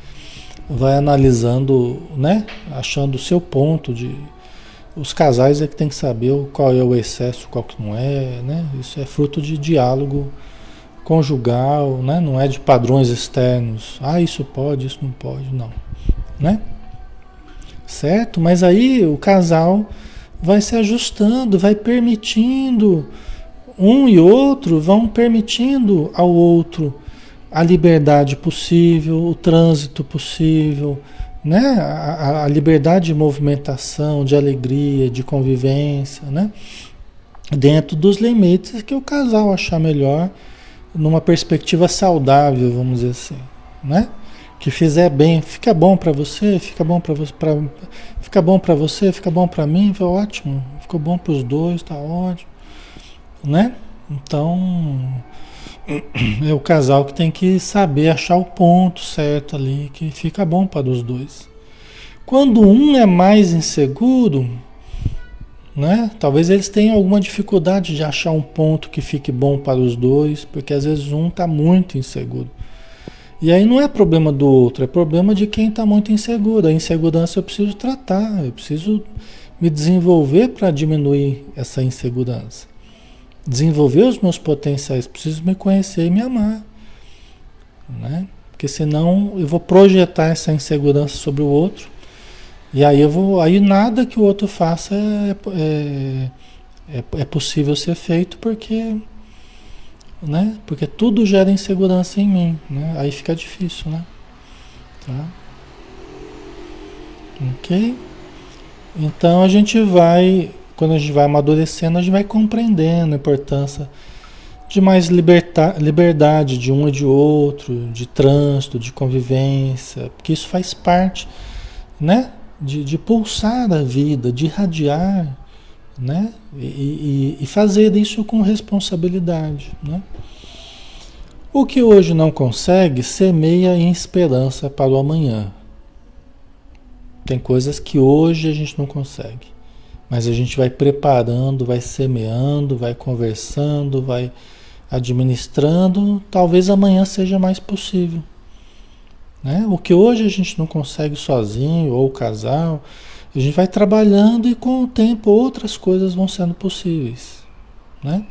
analisando, né? Achando o seu ponto de... Os casais é que tem que saber qual é o excesso, qual que não é, né? Isso é fruto de diálogo conjugal, né? Não é de padrões externos. Ah, isso pode, isso não pode, não, né? Certo? Mas aí o casal vai se ajustando, vai permitindo, um e outro vão permitindo ao outro a liberdade possível, o trânsito possível, né? A liberdade de movimentação, de alegria, de convivência, né? Dentro dos limites que o casal achar melhor, numa perspectiva saudável, vamos dizer assim, né? Que fizer bem, fica bom para você, fica bom para você, fica bom para você, fica bom para mim, foi ótimo, ficou bom para os dois, tá ótimo, né? Então, é o casal que tem que saber achar o ponto certo ali, que fica bom para os dois. Quando um é mais inseguro, né? Talvez eles tenham alguma dificuldade de achar um ponto que fique bom para os dois, porque às vezes um está muito inseguro. E aí não é problema do outro, é problema de quem está muito inseguro. A insegurança eu preciso tratar, eu preciso me desenvolver para diminuir essa insegurança. Desenvolver os meus potenciais, preciso me conhecer e me amar, né? Porque senão eu vou projetar essa insegurança sobre o outro. E aí nada que o outro faça é possível ser feito porque, né? Porque tudo gera insegurança em mim, né? Aí fica difícil, né? Tá? Ok? Então quando a gente vai amadurecendo, a gente vai compreendendo a importância de mais liberdade de um e de outro, de trânsito, de convivência, porque isso faz parte, né? De pulsar a vida, de irradiar, né? E fazer isso com responsabilidade, né? O que hoje não consegue, semeia em esperança para o amanhã. Tem coisas que hoje a gente não consegue, mas a gente vai preparando, vai semeando, vai conversando, vai administrando, talvez amanhã seja mais possível. Né? O que hoje a gente não consegue sozinho ou o casal, a gente vai trabalhando e com o tempo outras coisas vão sendo possíveis. Né?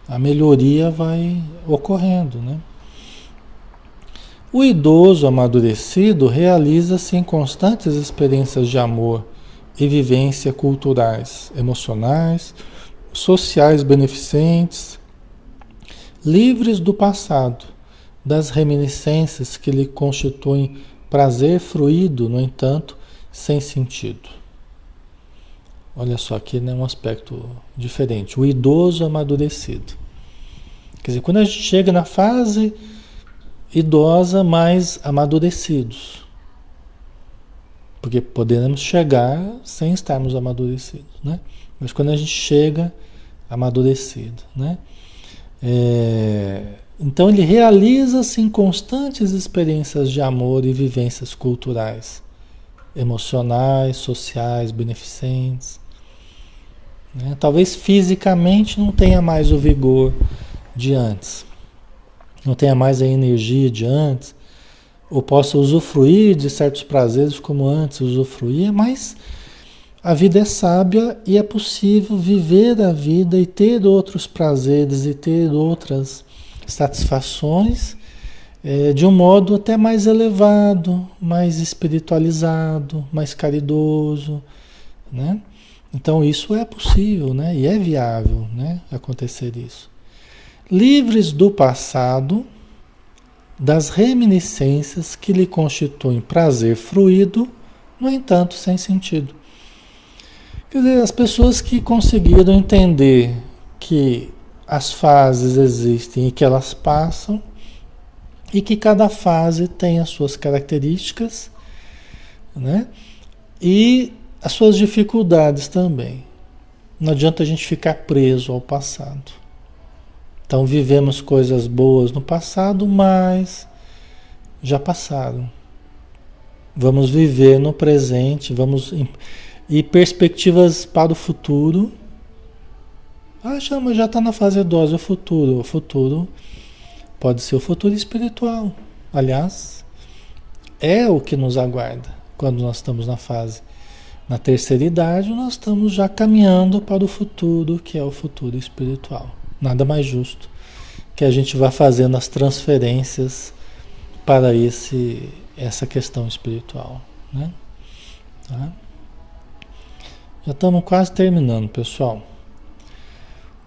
A melhoria vai ocorrendo. Né? O idoso amadurecido realiza-se em constantes experiências de amor e vivência culturais, emocionais, sociais beneficentes, livres do passado, das reminiscências que lhe constituem prazer fruído, no entanto, sem sentido. Olha só, aqui é um aspecto diferente. O idoso amadurecido. Quer dizer, quando a gente chega na fase idosa, mais amadurecidos. Porque podemos chegar sem estarmos amadurecidos, né? Mas quando a gente chega amadurecido, né? Então ele realiza-se em constantes experiências de amor e vivências culturais, emocionais, sociais, beneficentes. Né? Talvez fisicamente não tenha mais o vigor de antes, não tenha mais a energia de antes, ou possa usufruir de certos prazeres como antes usufruía, mas a vida é sábia e é possível viver a vida e ter outros prazeres e ter outras satisfações de um modo até mais elevado, mais espiritualizado, mais caridoso, né? Então isso é possível, né? E é viável, né? Acontecer isso. Livres do passado, das reminiscências que lhe constituem prazer fruído, no entanto sem sentido. Quer dizer, as pessoas que conseguiram entender que as fases existem e que elas passam e que cada fase tem as suas características, né? E as suas dificuldades também. Não adianta a gente ficar preso ao passado. Então vivemos coisas boas no passado, mas já passaram. Vamos viver no presente, e perspectivas para o futuro. Ah, mas já está na fase idosa, o futuro. O futuro pode ser o futuro espiritual. Aliás, é o que nos aguarda quando nós estamos na terceira idade, nós estamos já caminhando para o futuro, que é o futuro espiritual. Nada mais justo que a gente vá fazendo as transferências para essa questão espiritual, né? Tá? Já estamos quase terminando, pessoal.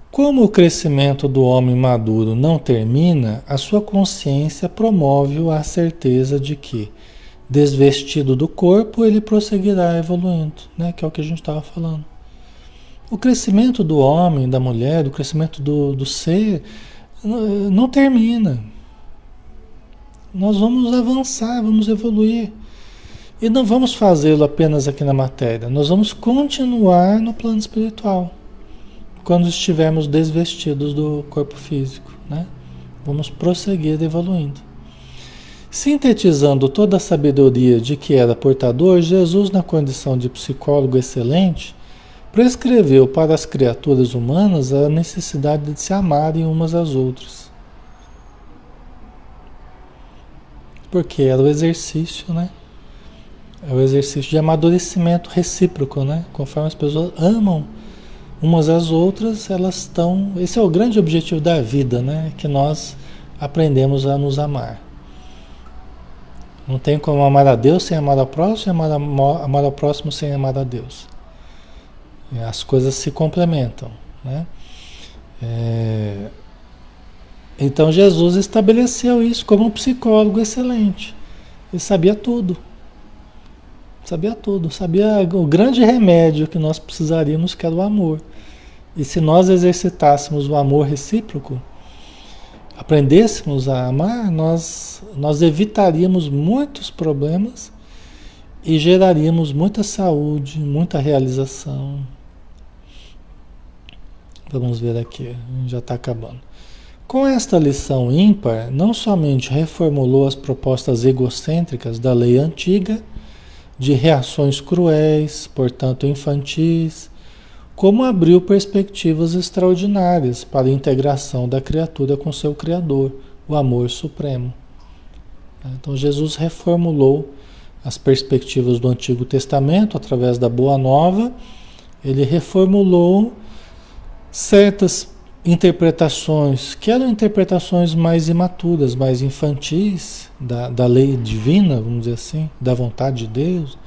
Como o crescimento do homem maduro não termina, a sua consciência promove a certeza de que, desvestido do corpo, ele prosseguirá evoluindo, né? Que é o que a gente estava falando. O crescimento do homem, da mulher, o crescimento do ser, não termina. Nós vamos avançar, vamos evoluir. E não vamos fazê-lo apenas aqui na matéria, nós vamos continuar no plano espiritual, quando estivermos desvestidos do corpo físico, né? Vamos prosseguir evoluindo. Sintetizando toda a sabedoria de que era portador, Jesus, na condição de psicólogo excelente, prescreveu para as criaturas humanas a necessidade de se amarem umas às outras. Porque era o exercício, né? É o exercício de amadurecimento recíproco, né? Conforme as pessoas amam umas às outras, elas estão... Esse é o grande objetivo da vida, né? Que nós aprendemos a nos amar. Não tem como amar a Deus sem amar ao próximo, e amar ao próximo sem amar a Deus. As coisas se complementam, né? Então Jesus estabeleceu isso como um psicólogo excelente. Ele sabia tudo. Sabia tudo. Sabia o grande remédio que nós precisaríamos, que era o amor. E se nós exercitássemos o amor recíproco, aprendêssemos a amar, nós evitaríamos muitos problemas e geraríamos muita saúde, muita realização. Vamos ver aqui, já está acabando. Com esta lição ímpar, não somente reformulou as propostas egocêntricas da lei antiga, de reações cruéis, portanto infantis, como abriu perspectivas extraordinárias para a integração da criatura com seu Criador, o amor supremo. Então Jesus reformulou as perspectivas do Antigo Testamento através da Boa Nova. Ele reformulou certas interpretações, que eram interpretações mais imaturas, mais infantis da lei divina, vamos dizer assim, da vontade de Deus,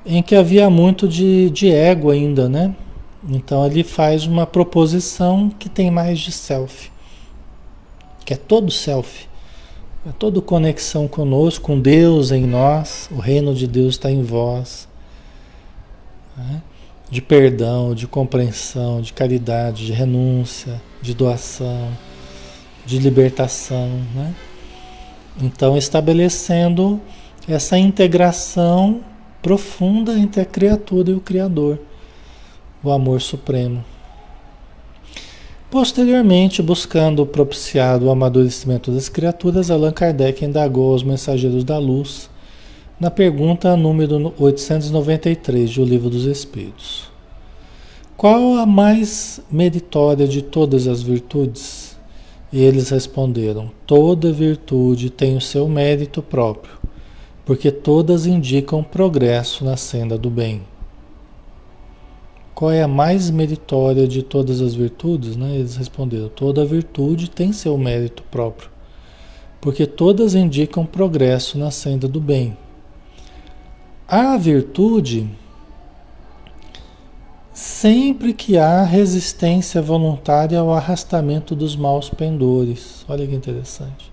em que havia muito de ego ainda, né? Então ele faz uma proposição que tem mais de self, que é todo self, é toda conexão conosco, com Deus em nós, o reino de Deus está em vós, né? De perdão, de compreensão, de caridade, de renúncia, de doação, de libertação, né? Então estabelecendo essa integração profunda entre a criatura e o Criador, o amor supremo. Posteriormente, buscando propiciar o amadurecimento das criaturas, Allan Kardec indagou aos mensageiros da luz na pergunta número 893 do Livro dos Espíritos: qual a mais meritória de todas as virtudes? E eles responderam: toda virtude tem o seu mérito próprio, porque todas indicam progresso na senda do bem. Qual é a mais meritória de todas as virtudes? Né? Eles responderam: toda virtude tem seu mérito próprio, porque todas indicam progresso na senda do bem. A virtude, sempre que há resistência voluntária ao arrastamento dos maus pendores. Olha que interessante.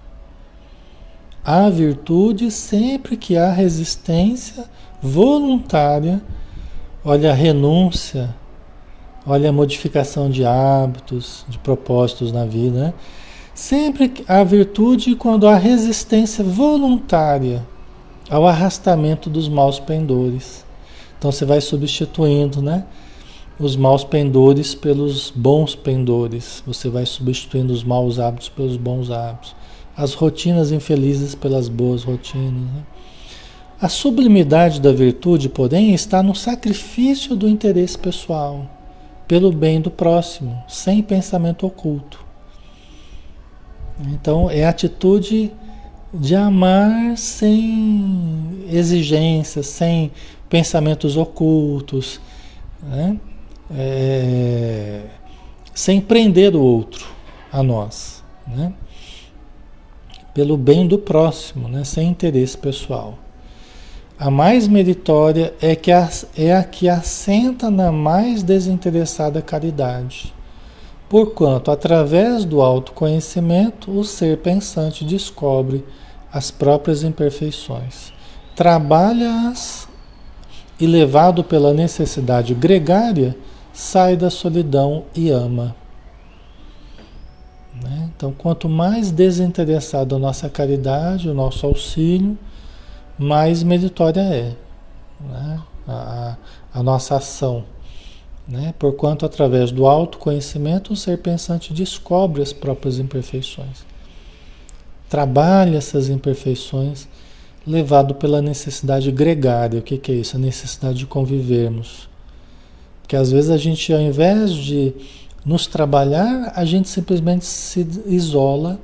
A virtude, sempre que há resistência voluntária, olha a renúncia, olha a modificação de hábitos, de propósitos na vida, né? Sempre a virtude, quando há resistência voluntária ao arrastamento dos maus pendores. Então você vai substituindo, né, os maus pendores pelos bons pendores. Você vai substituindo os maus hábitos pelos bons hábitos. As rotinas infelizes pelas boas rotinas, né? A sublimidade da virtude, porém, está no sacrifício do interesse pessoal, pelo bem do próximo, sem pensamento oculto. Então, é a atitude de amar sem exigências, sem pensamentos ocultos, né? Sem prender o outro a nós, né? Pelo bem do próximo, né? Sem interesse pessoal. A mais meritória é a que assenta na mais desinteressada caridade. Porquanto, através do autoconhecimento, o ser pensante descobre as próprias imperfeições, trabalha-as e, levado pela necessidade gregária, sai da solidão e ama. Né? Então, quanto mais desinteressada a nossa caridade, o nosso auxílio, mais meritória é, né? A nossa ação. Né? Porquanto, através do autoconhecimento, o ser pensante descobre as próprias imperfeições. Trabalha essas imperfeições, levado pela necessidade gregária. O que é isso? A necessidade de convivermos. Porque às vezes a gente, ao invés de nos trabalhar, a gente simplesmente se isola,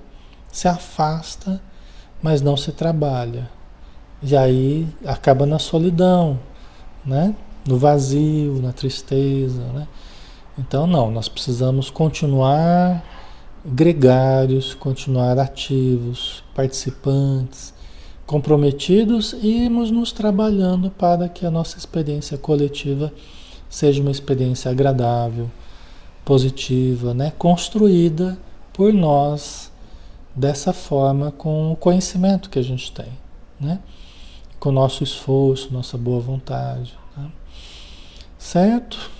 se afasta, mas não se trabalha. E aí acaba na solidão, né? No vazio, na tristeza, né? Então não, nós precisamos continuar gregários, continuar ativos, participantes, comprometidos e irmos nos trabalhando para que a nossa experiência coletiva seja uma experiência agradável, positiva, né? Construída por nós dessa forma, com o conhecimento que a gente tem, né? Com o nosso esforço, nossa boa vontade, né? Certo?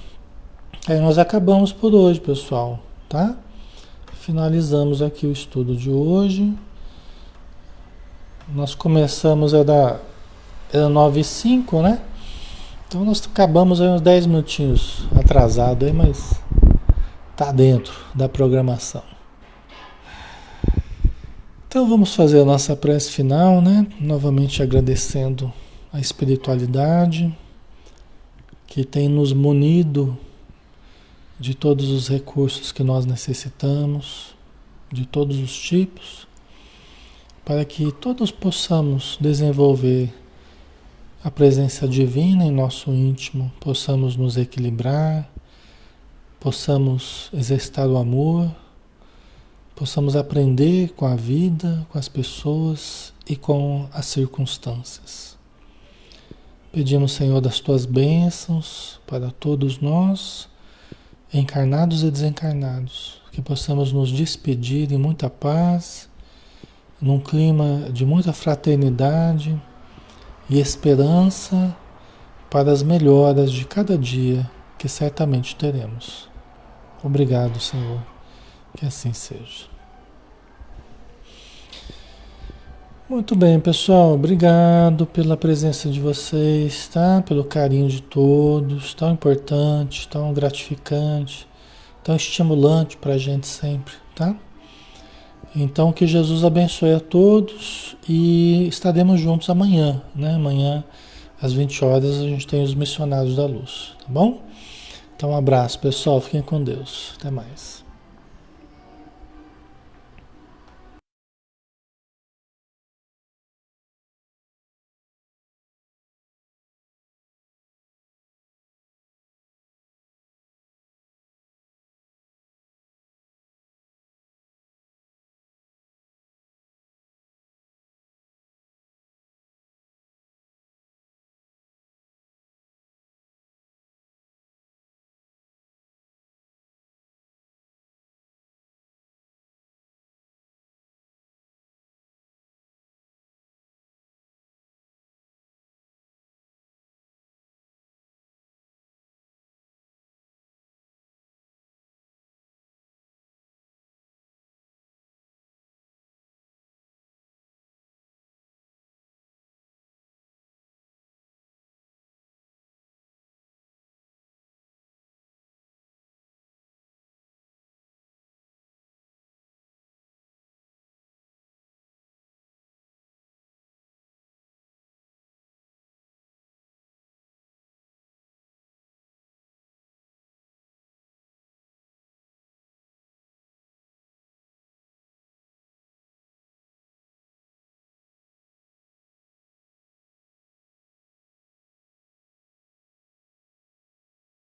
Aí nós acabamos por hoje, pessoal, tá? Finalizamos aqui o estudo de hoje. Nós começamos, era 9h05, né? Então nós acabamos aí uns 10 minutinhos atrasado aí, mas tá dentro da programação. Então vamos fazer a nossa prece final, né? Novamente agradecendo a espiritualidade que tem nos munido de todos os recursos que nós necessitamos, de todos os tipos, para que todos possamos desenvolver a presença divina em nosso íntimo, possamos nos equilibrar, possamos exercitar o amor, possamos aprender com a vida, com as pessoas e com as circunstâncias. Pedimos, Senhor, das tuas bênçãos para todos nós, encarnados e desencarnados, que possamos nos despedir em muita paz, num clima de muita fraternidade e esperança para as melhoras de cada dia que certamente teremos. Obrigado, Senhor, que assim seja. Muito bem, pessoal, obrigado pela presença de vocês, tá? Pelo carinho de todos, tão importante, tão gratificante, tão estimulante para a gente sempre, tá? Então, que Jesus abençoe a todos e estaremos juntos amanhã, né? Amanhã, às 20 horas, a gente tem os Missionários da Luz, tá bom? Então, um abraço, pessoal, fiquem com Deus, até mais.